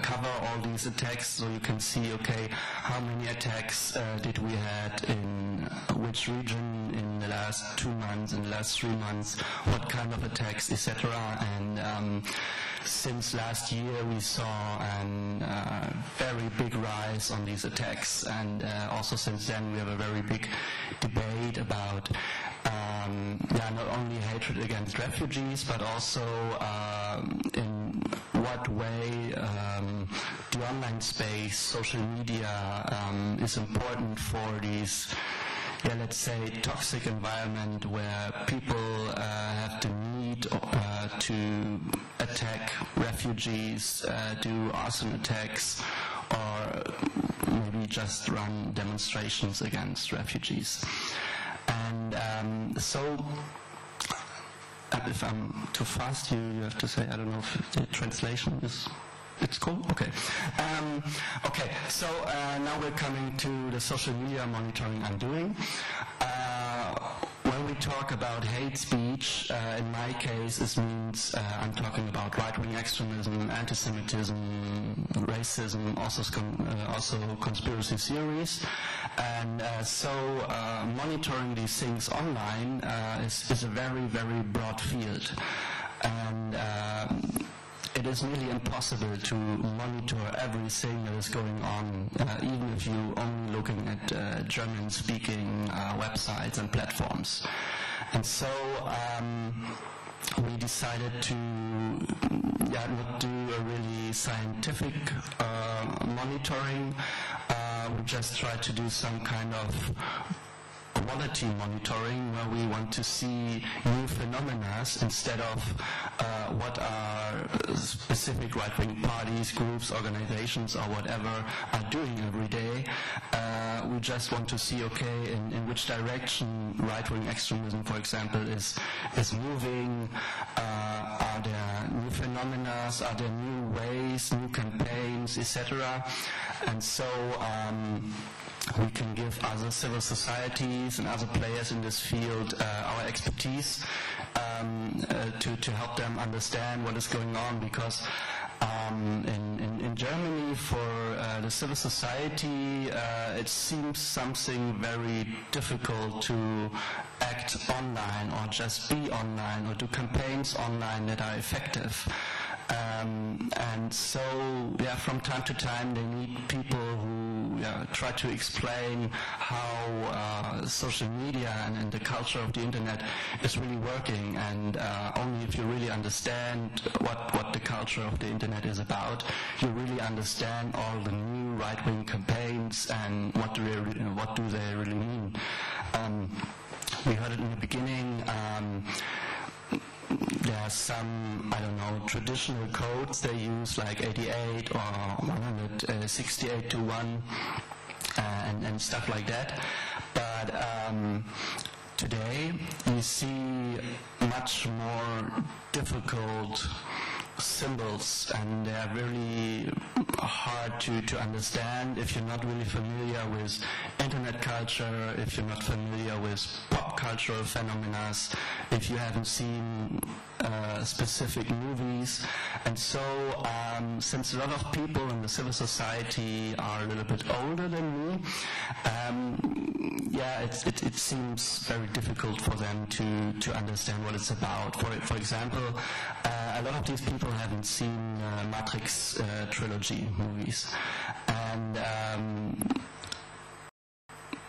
cover all these attacks, so you can see, okay, how many attacks did we had in which region in the last 2 months, in the last 3 months, what kind of attacks, etc. And since last year we saw a very big rise on these attacks, and also since then we have a very big debate about not only hatred against refugees, but also in what way the online space, social media is important for these, let's say, toxic environment where people have the need to attack refugees, do arson attacks, or maybe just run demonstrations against refugees. And so, if I'm too fast, you have to say, I don't know if the translation is... It's cool? Okay. Okay, so now we're coming to the social media monitoring I'm doing. When we talk about hate speech, in my case, this means I'm talking about right-wing extremism, anti-Semitism, racism, also conspiracy theories. And so monitoring these things online is a very, very broad field. And it is really impossible to monitor everything that is going on, even if you're only looking at German-speaking websites and platforms. And so we decided to not do a really scientific monitoring. We just tried to do some kind of quality monitoring, where we want to see new phenomena instead of what are specific right-wing parties, groups, organizations, or whatever are doing every day. We just want to see, okay, in which direction right-wing extremism, for example, is moving. Are there new phenomena? Are there new ways, new campaigns, etc.? And so we can give other civil societies and other players in this field our expertise to help them understand what is going on, because in Germany for the civil society it seems something very difficult to act online or just be online or do campaigns online that are effective. And so, from time to time they need people who try to explain how social media and the culture of the internet is really working, and only if you really understand what the culture of the internet is about, you really understand all the new right-wing campaigns and what do they really mean. We heard it in the beginning. There are some, I don't know, traditional codes they use, like 88 or 168 to 1 and stuff like that. But today we see much more difficult symbols, and they are really hard to understand if you're not really familiar with internet culture, if you're not familiar with pop cultural phenomena, if you haven't seen specific movies. And so since a lot of people in the civil society are a little bit older than me, it seems very difficult for them to understand what it's about. For example, a lot of these people haven't seen Matrix trilogy movies, and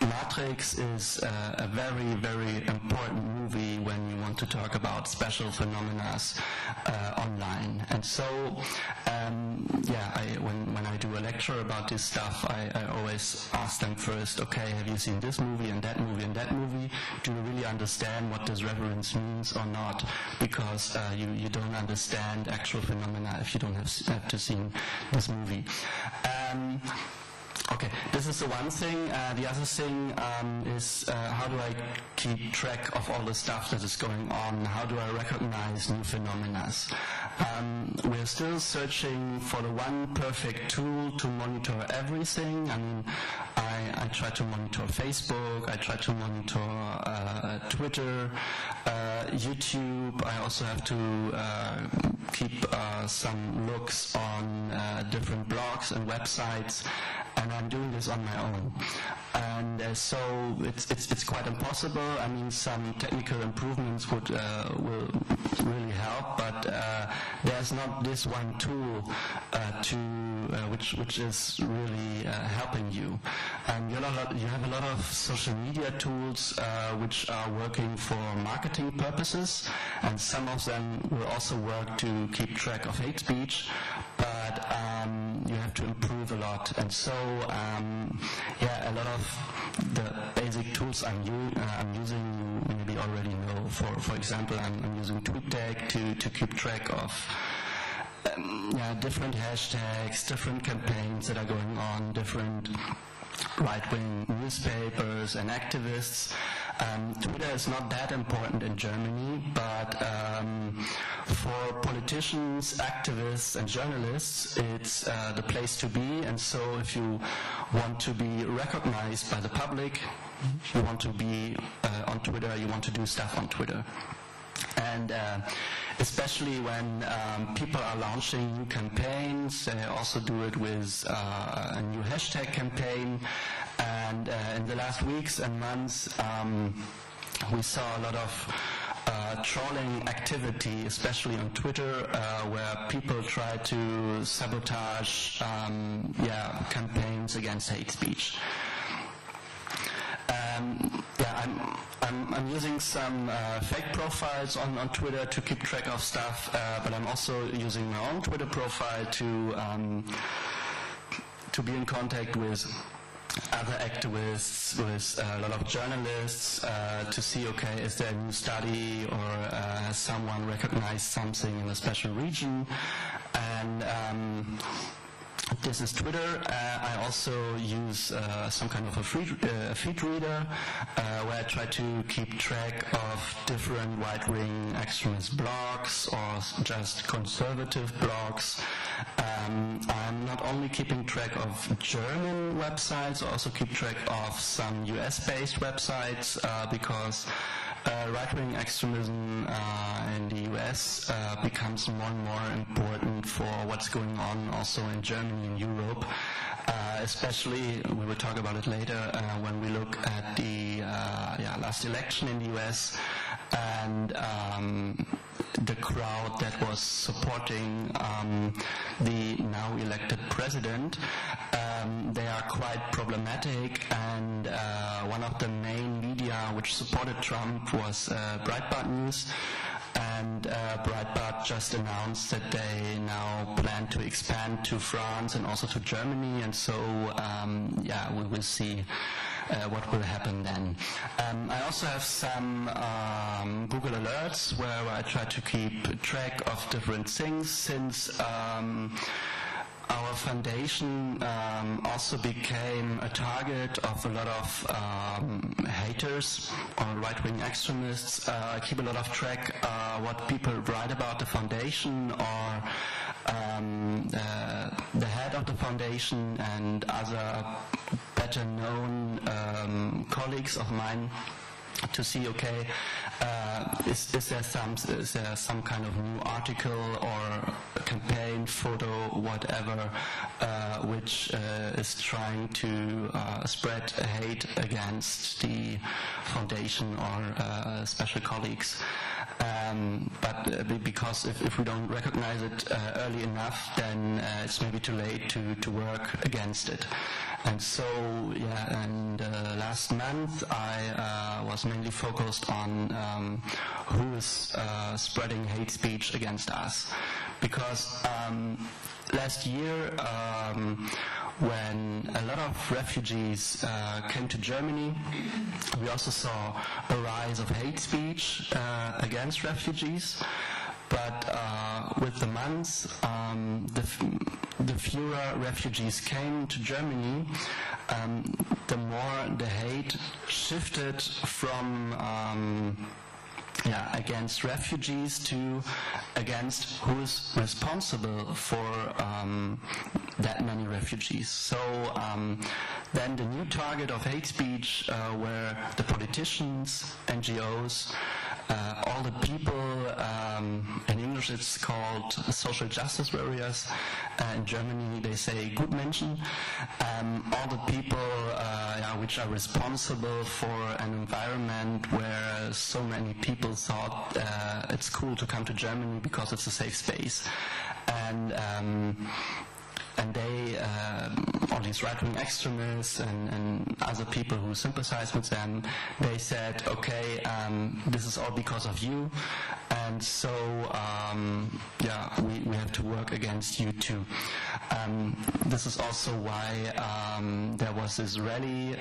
Matrix is a very, very important movie when you want to talk about special phenomena online. And so, when I do a lecture about this stuff, I always ask them first, okay, have you seen this movie and that movie and that movie? Do you really understand what this reference means or not? Because you don't understand actual phenomena if you don't have to see this movie. Okay, this is the one thing. The other thing is how do I keep track of all the stuff that is going on? How do I recognize new phenomena? We're still searching for the one perfect tool to monitor everything. I mean, I try to monitor Facebook, I try to monitor Twitter, YouTube. I also have to keep some looks on different blogs and websites, and I'm doing this on my own. And so it's quite impossible. I mean, some technical improvements will really help, but there's not this one tool which is really helping you. And you have a lot of social media tools which are working for marketing purposes, and some of them will also work to keep track of hate speech, but you have to improve a lot. And so a lot of the basic tools I'm using you maybe already know. For example, I'm using TweetDeck to keep track of different hashtags, different campaigns that are going on, different right-wing newspapers and activists. Twitter is not that important in Germany, but for politicians, activists, and journalists, it's the place to be. And so if you want to be recognized by the public, you want to be on Twitter, you want to do stuff on Twitter. And especially when people are launching new campaigns, they also do it with a new hashtag campaign. And in the last weeks and months, we saw a lot of trolling activity, especially on Twitter, where people try to sabotage campaigns against hate speech. I'm using some fake profiles on Twitter to keep track of stuff, but I'm also using my own Twitter profile to be in contact with other activists, with a lot of journalists, to see, okay, is there a new study or has someone recognized something in a special region? And this is Twitter. I also use some kind of a feed reader where I try to keep track of different right-wing extremist blogs or just conservative blogs. I'm not only keeping track of German websites, I also keep track of some US-based websites because right-wing extremism in the US becomes more and more important for what's going on also in Germany and Europe, especially, we will talk about it later, when we look at the last election in the US and the crowd that was supporting the now elected president. They are quite problematic, and one of the main media which supported Trump was Breitbart News, and Breitbart just announced that they now plan to expand to France and also to Germany, and so we will see what will happen then. I also have some Google alerts where I try to keep track of different things, since our foundation also became a target of a lot of haters or right-wing extremists. I keep a lot of track what people write about the foundation, or the head of the foundation and other better known colleagues of mine, to see, okay, is there some kind of new article or campaign, photo, whatever, which is trying to spread hate against the foundation or special colleagues. But because if we don't recognize it early enough, then it's maybe too late to work against it. And so, and last month I was mainly focused on who is spreading hate speech against us. Because last year, when a lot of refugees came to Germany, we also saw a rise of hate speech against refugees. But with the months, the fewer refugees came to Germany, the more the hate shifted from against refugees to against who is responsible for that many refugees. So then the new target of hate speech were the politicians, NGOs, all the people, in English it's called social justice warriors, in Germany they say Gutmenschen, all the people which are responsible for an environment where so many people thought it's cool to come to Germany because it's a safe space. And they, all these right-wing extremists and other people who sympathize with them, they said, okay, this is all because of you, and so we have to work against you too. This is also why there was this rally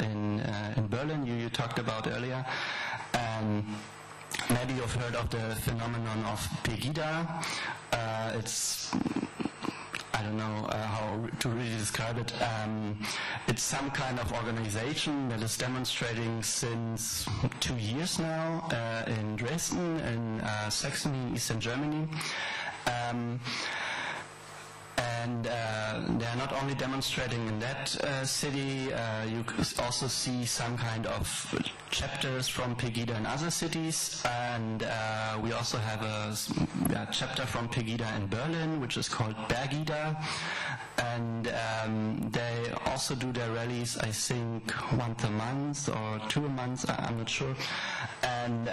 in Berlin you talked about earlier. Maybe you've heard of the phenomenon of KIgA. It's, I don't know how to really describe it. it's some kind of organization that is demonstrating since 2 years now in Dresden, in Saxony, Eastern Germany. And they are not only demonstrating in that city, you also see some kind of chapters from KIgA in other cities, and we also have a chapter from KIgA in Berlin, which is called Bergida, and they also do their rallies, I think, once a month or 2 a month, I'm not sure. And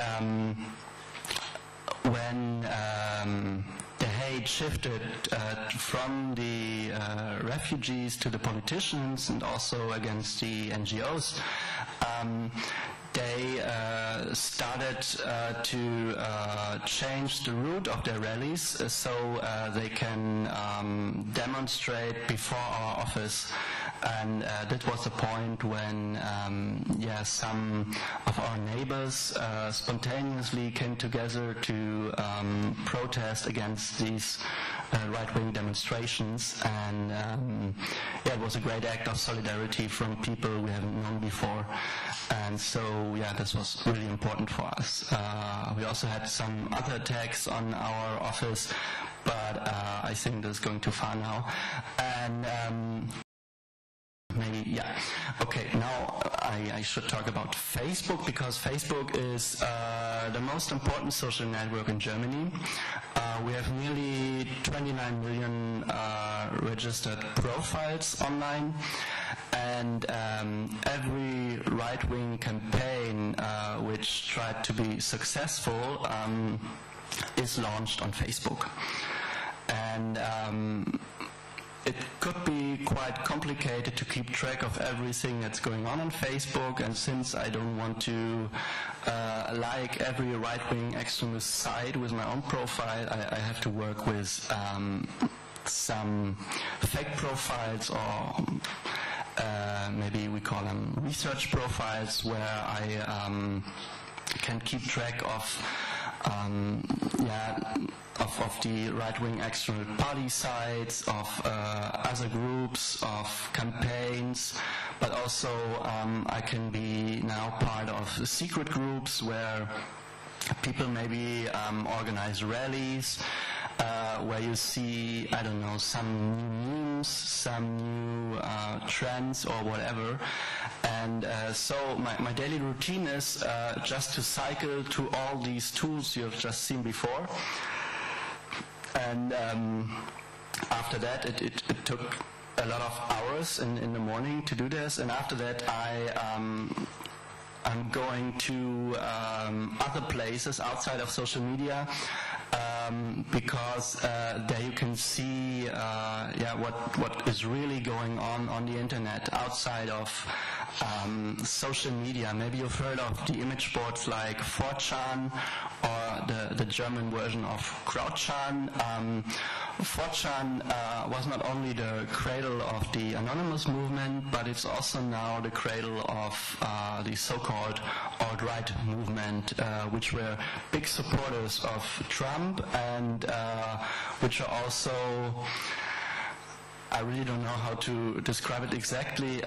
when the hate shifted from the refugees to the politicians and also against the NGOs, they started to change the route of their rallies so they can demonstrate before our office. And that was the point when some of our neighbors spontaneously came together to protest against these right-wing demonstrations, and it was a great act of solidarity from people we haven't known before, and so this was really important for us. We also had some other attacks on our office, but I think that's going too far now. And okay, now I should talk about Facebook, because Facebook is the most important social network in Germany. We have nearly 29 million registered profiles online, and every right-wing campaign which tried to be successful is launched on Facebook. And it could be quite complicated to keep track of everything that's going on Facebook, and since I don't want to like every right-wing extremist site with my own profile, I have to work with some fake profiles, or maybe we call them research profiles, where I can keep track of the right-wing extremist party sites, of other groups, of campaigns, but also I can be now part of secret groups where people maybe organize rallies, where you see, I don't know, some new memes, some new trends or whatever. And so my daily routine is just to cycle to all these tools you have just seen before. And after that, it took a lot of hours in the morning to do this. And after that, I'm going to other places outside of social media, because there you can see what is really going on the internet outside of social media. Maybe you've heard of the image boards like 4chan, or the German version of Krautchan. 4chan was not only the cradle of the anonymous movement, but it's also now the cradle of the so-called alt-right movement, which were big supporters of Trump, and which are also, I really don't know how to describe it exactly,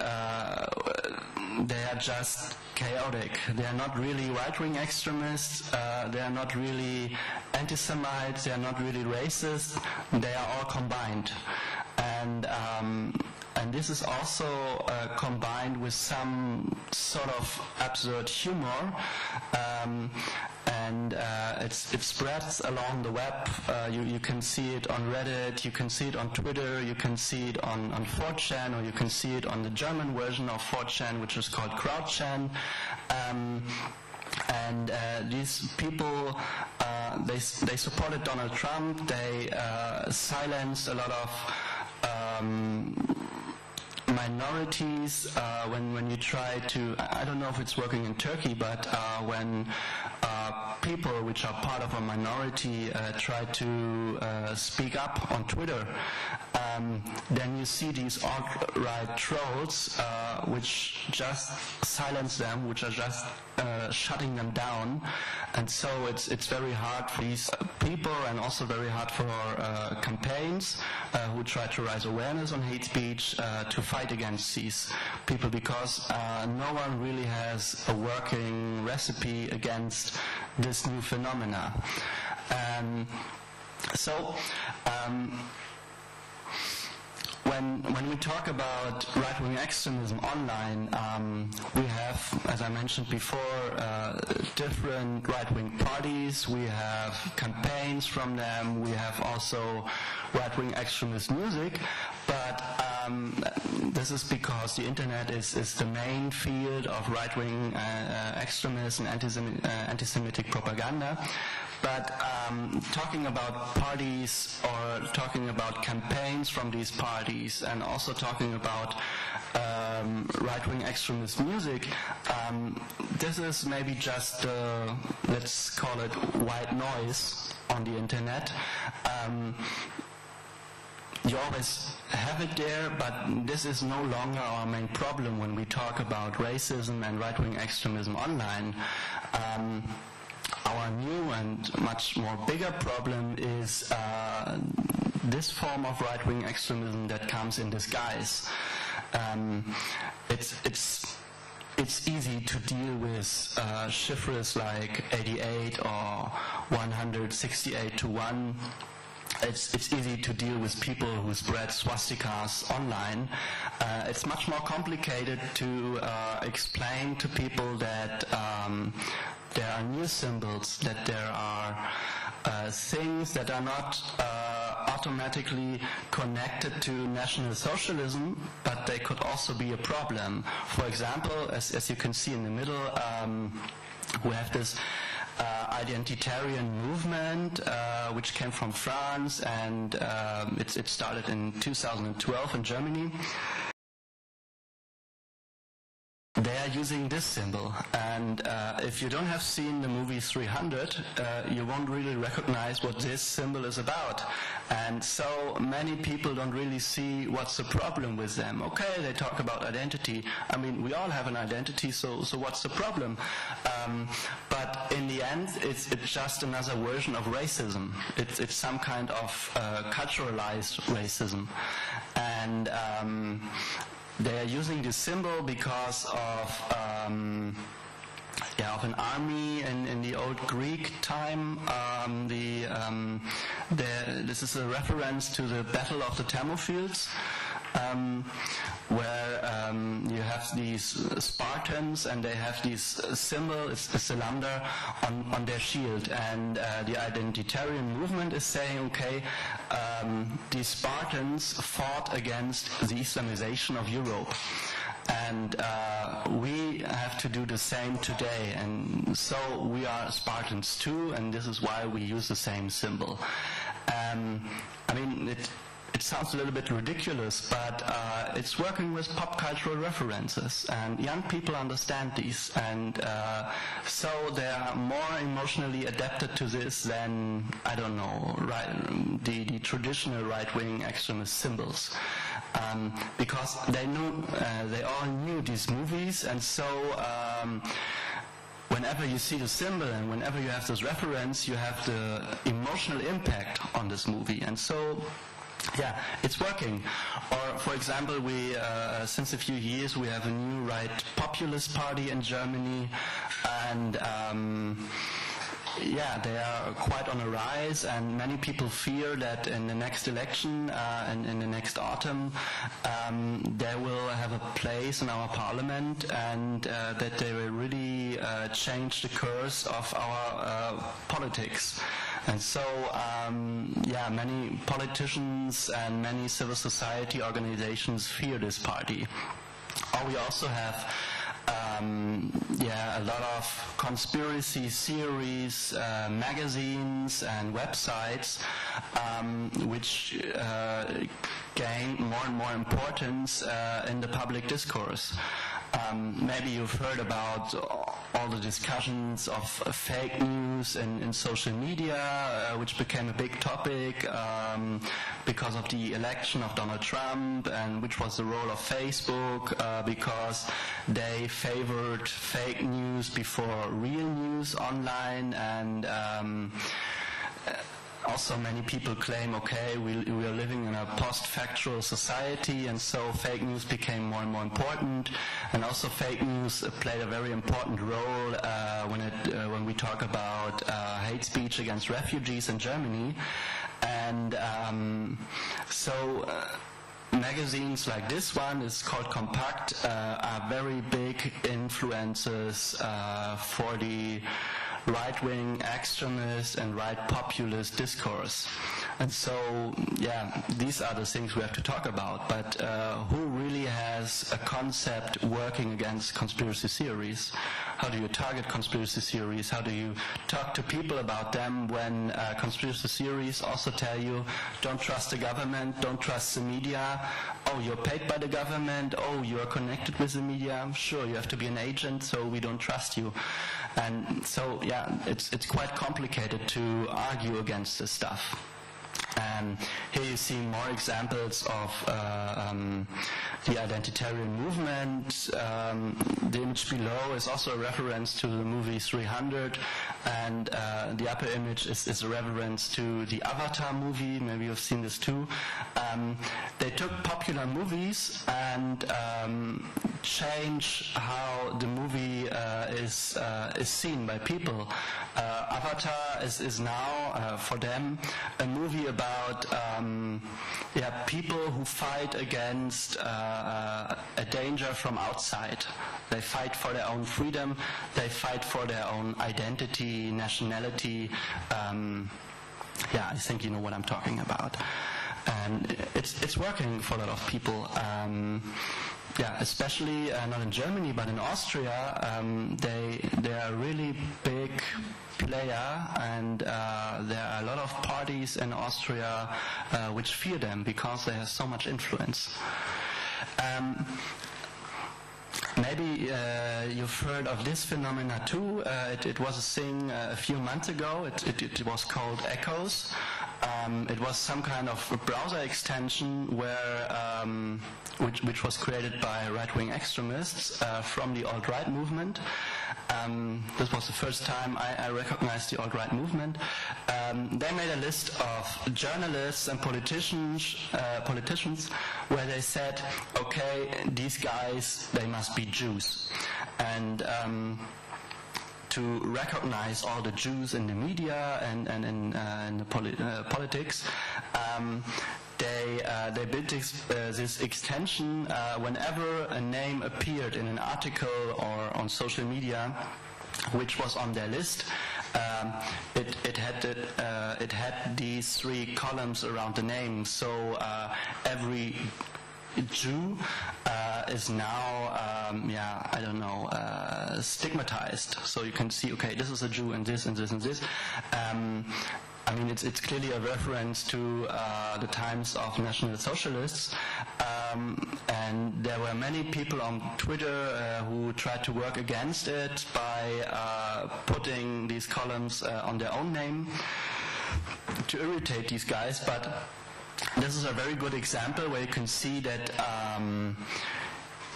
they are just chaotic. They are not really right-wing extremists, they are not really anti-Semites, they are not really racist, they are all combined. And this is also combined with some sort of absurd humor, and it spreads along the web. You can see it on Reddit, you can see it on Twitter, you can see it on 4chan, or you can see it on the German version of 4chan, which is called Krautchan. And these people, they supported Donald Trump. They silenced a lot of minorities when you try to, I don't know if it's working in Turkey, but when people which are part of a minority try to speak up on Twitter, then you see these alt-right trolls which just silence them, which are just shutting them down, and so it's very hard for these people, and also very hard for campaigns who try to raise awareness on hate speech to fight against these people, because no one really has a working recipe against this new phenomena. When we talk about right-wing extremism online, we have, as I mentioned before, different right-wing parties, we have campaigns from them, we have also right-wing extremist music, but this is because the internet is the main field of right-wing extremism and anti-Semitic propaganda. But talking about parties or talking about campaigns from these parties, and also talking about right-wing extremist music, this is maybe just, let's call it white noise on the internet. You always have it there, but this is no longer our main problem when we talk about racism and right-wing extremism online. Our new and much more bigger problem is this form of right-wing extremism that comes in disguise. It's easy to deal with chiffres like 88 or 168 to 1. It's easy to deal with people who spread swastikas online. It's much more complicated to explain to people that there are new symbols, that there are things that are not automatically connected to National Socialism, but they could also be a problem. For example, as you can see in the middle, we have this identitarian movement which came from France, and it started in 2012 in Germany. They are using this symbol, and if you don't have seen the movie 300, you won't really recognize what this symbol is about. And so many people don't really see what's the problem with them. Okay, they talk about identity. I mean, we all have an identity, so what's the problem? But in the end, it's just another version of racism. It's some kind of culturalized racism. And they are using this symbol because of an army in the old Greek time. This is a reference to the Battle of the Thermopyles, where you have these Spartans, and they have this symbol, it's a cylinder, on their shield. And the identitarian movement is saying, okay, these Spartans fought against the Islamization of Europe, and we have to do the same today, and so we are Spartans too, and this is why we use the same symbol. I mean, it sounds a little bit ridiculous, but it's working with pop cultural references, and young people understand these, and so they are more emotionally adapted to this than, I don't know, the traditional right-wing extremist symbols, because they all knew these movies, and so whenever you see the symbol and whenever you have this reference, you have the emotional impact on this movie, and so yeah, it's working. Or, for example, we since a few years we have a new right populist party in Germany, and yeah, they are quite on a rise, and many people fear that in the next election, and in the next autumn, they will have a place in our parliament, and that they will really change the course of our politics. And so, yeah, many politicians and many civil society organizations fear this party. Or we also have a lot of conspiracy theories, magazines and websites which gain more and more importance in the public discourse. Maybe you've heard about all the discussions of fake news in social media, which became a big topic because of the election of Donald Trump, and which was the role of Facebook, because they favored fake news before real news online, and also many people claim, okay, we are living in a post-factual society, and so fake news became more and more important. And also fake news played a very important role when we talk about hate speech against refugees in Germany. And magazines like this one, is called Compact, are very big influences for the right-wing extremist and right populist discourse. And so, yeah, these are the things we have to talk about. But who really has a concept working against conspiracy theories? How do you target conspiracy theories? How do you talk to people about them when conspiracy theories also tell you, don't trust the government, don't trust the media, oh, you're paid by the government, oh, you're connected with the media, sure, you have to be an agent, so we don't trust you. And so, yeah, it's quite complicated to argue against this stuff. And here you see more examples of the identitarian movement. The image below is also a reference to the movie 300, and the upper image is a reference to the Avatar movie. Maybe you've seen this too. They took popular movies and changed how the movie is seen by people. Avatar is now, for them, a movie about people who fight against a danger from outside. They fight for their own freedom, they fight for their own identity, nationality. I think you know what I'm talking about. And it's working for a lot of people. Especially not in Germany, but in Austria, they are a really big player, and there are a lot of parties in Austria which fear them because they have so much influence. Maybe you've heard of this phenomena too. It was a thing a few months ago. It was called Echoes. It was some kind of a browser extension where, which was created by right-wing extremists from the alt-right movement. This was the first time I recognized the alt-right movement. They made a list of journalists and politicians where they said, okay, these guys, they must be Jews. And to recognize all the Jews in the media and in the politics, they built this extension whenever a name appeared in an article or on social media which was on their list. It had these three columns around the name, so every Jew is now, stigmatized. So you can see, okay, this is a Jew and this and this and this. It's clearly a reference to the times of National Socialists, and there were many people on Twitter who tried to work against it by putting these columns on their own name to irritate these guys, but this is a very good example where you can see that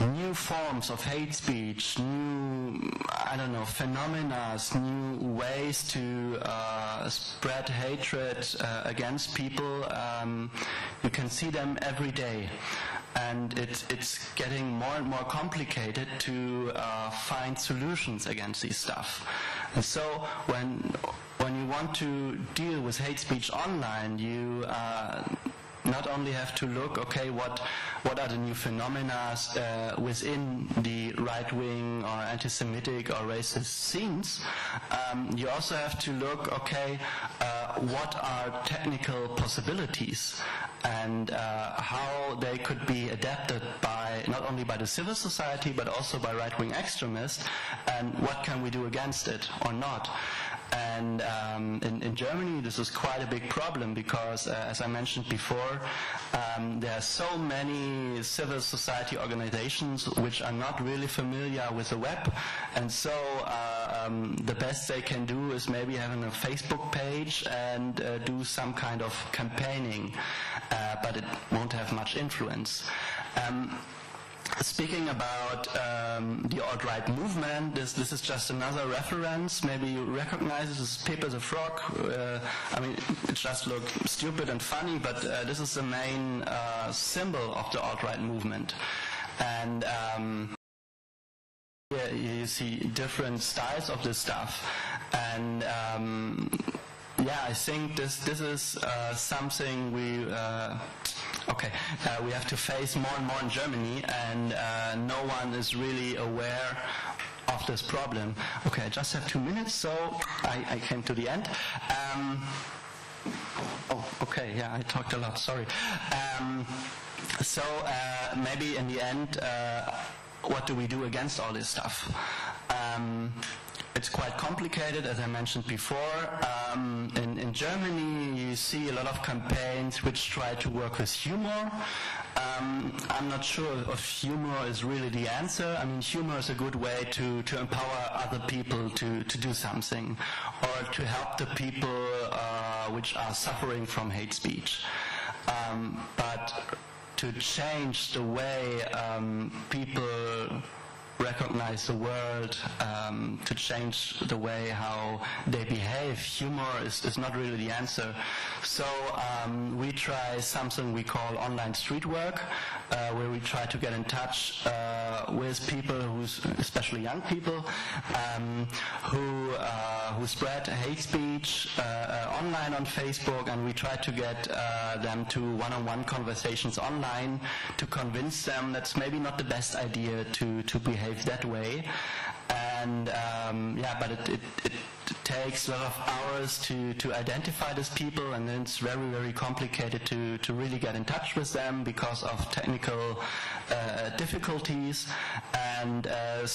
new forms of hate speech, new, phenomena, new ways to spread hatred against people, you can see them every day. And it's getting more and more complicated to find solutions against this stuff. And so when you want to deal with hate speech online, you not only have to look, okay, what are the new phenomena within the right-wing or anti-Semitic or racist scenes, you also have to look, okay, what are technical possibilities and how they could be adapted by not only by the civil society but also by right-wing extremists, and what can we do against it or not. And in Germany, this is quite a big problem because, as I mentioned before, there are so many civil society organizations which are not really familiar with the web, and so the best they can do is maybe having a Facebook page and do some kind of campaigning, but it won't have much influence. Speaking about the alt-right movement, this is just another reference. Maybe you recognize this is Pepe the Frog. I mean, it just looks stupid and funny, but this is the main symbol of the alt-right movement. And here you see different styles of this stuff. And yeah, I think this is something we have to face more and more in Germany, and no one is really aware of this problem. Okay, I just have 2 minutes, so I came to the end. I talked a lot, sorry. So maybe in the end, what do we do against all this stuff? It's quite complicated, as I mentioned before. In Germany, you see a lot of campaigns which try to work with humor. I'm not sure if humor is really the answer. I mean, humor is a good way to empower other people to do something, or to help the people which are suffering from hate speech. But to change the way people recognize the world, to change the way how they behave, humor is not really the answer. So we try something we call online street work, where we try to get in touch with people, especially young people, who spread hate speech online on Facebook, and we try to get them to one-on-one conversations online to convince them that's maybe not the best idea to behave that way. And but it takes a lot of hours to identify these people, and then it's very, very complicated to really get in touch with them because of technical difficulties. And there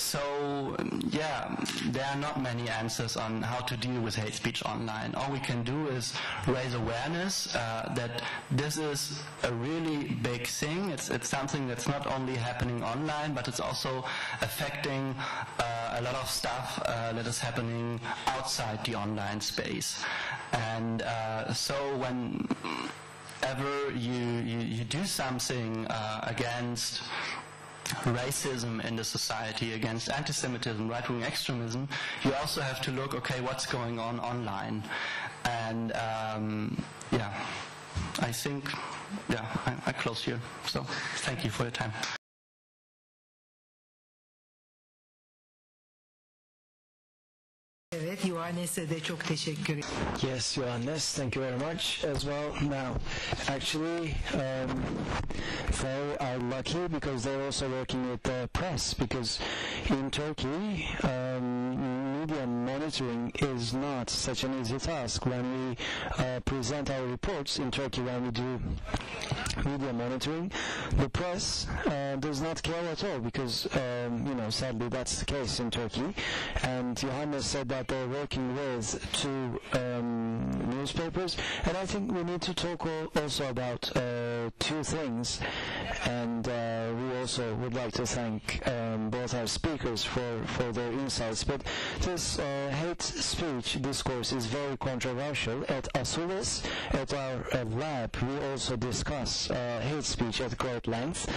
are not many answers on how to deal with hate speech online. All we can do is raise awareness that this is a really big thing. It's something that's not only happening online, but it's also affecting a lot of stuff that is happening outside the online space. And so whenever you do something against racism in the society, against anti-Semitism, right-wing extremism, you also have to look, okay, what's going on online? And I think, I close here. So thank you for your time. Evet, Johannes'e de çok teşekkür ederim. Yes, Johannes, thank you very much as well. Now, actually, they are lucky because they're also working with the press, because in Turkey, media monitoring is not such an easy task. When we present our reports in Turkey, when we do media monitoring, the press does not care at all, because, sadly that's the case in Turkey. And Johannes said that they're working with 2 newspapers, and I think we need to talk also about 2 things. And we also would like to thank both our speakers for their insights. But this hate speech discourse is very controversial. At ASULIS, at our lab, we also discuss hate speech at great length,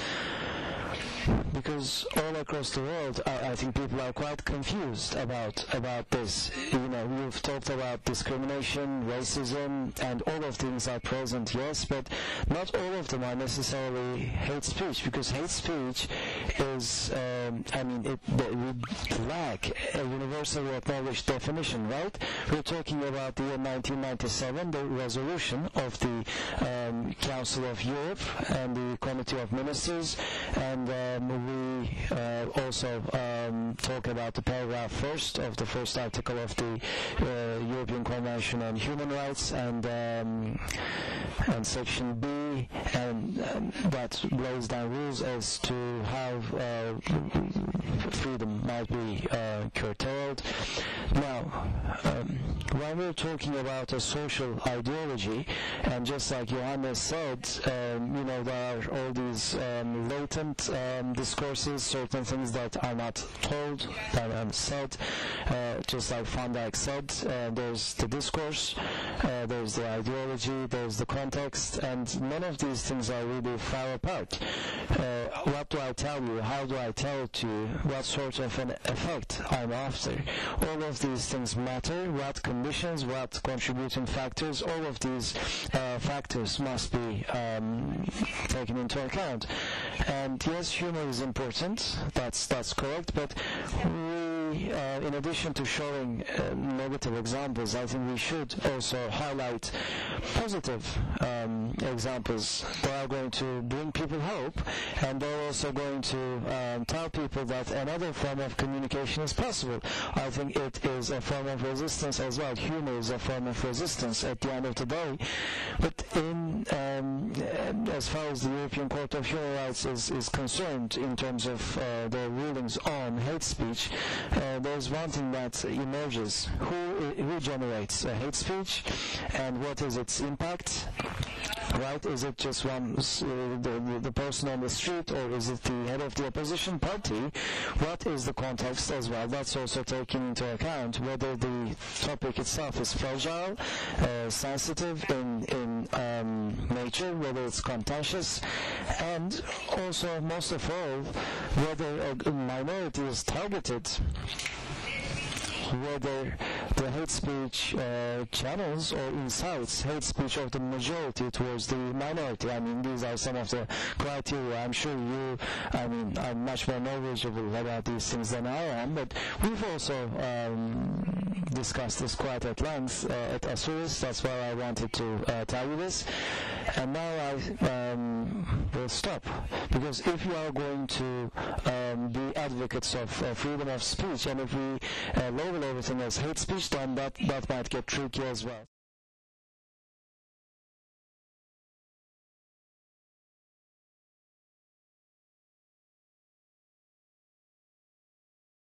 because all across the world, I think people are quite confused about this. We've talked about discrimination, racism, and all of things are present, yes, but not all of them are necessarily hate speech, because hate speech is, it would lack a universally acknowledged definition, right? We're talking about the year 1997, the resolution of the Council of Europe and the Committee of Ministers, and we also talk about the paragraph 1st of the first article of the European Convention on Human Rights, and section B, and that lays down rules as to how freedom might be curtailed. Now, when we're talking about a social ideology, and just like Johannes said, there are all these latent discourses, certain things that are not told, that are said, just like Van Dijk said, there's the discourse, there's the ideology, there's the context, and none of these things are really far apart. What do I tell you? How do I tell it to you? What sort of an effect I'm after? All of these things matter. What conditions, what contributing factors, all of these factors must be taken into account. And yes, humor is important, that's correct, but we, in addition to showing negative examples, I think we should also highlight positive examples that are going to bring people hope, and they're also going to tell people that another form of communication is possible. I think it is a form of resistance as well. Humor is a form of resistance at the end of the day. But as far as the European Court of Human Rights is concerned, in terms of their rulings on hate speech, there's one thing that emerges: who generates hate speech, and what is its impact? Right? Is it just the person on the street, or is it the head of the opposition party? What is the context as well? That's also taken into account, whether the topic itself is fragile, sensitive in nature, whether it's contentious, and also, most of all, whether a minority is targeted, whether the hate speech channels or incites hate speech of the majority towards the minority. I mean, these are some of the criteria. I'm sure I'm much more knowledgeable about these things than I am, but we've also discussed this quite at length at ASULIS. That's why I wanted to tell you this. And now I will stop, because if you are going to be advocates of freedom of speech, and if we label everything as hate speech, then that might get tricky as well.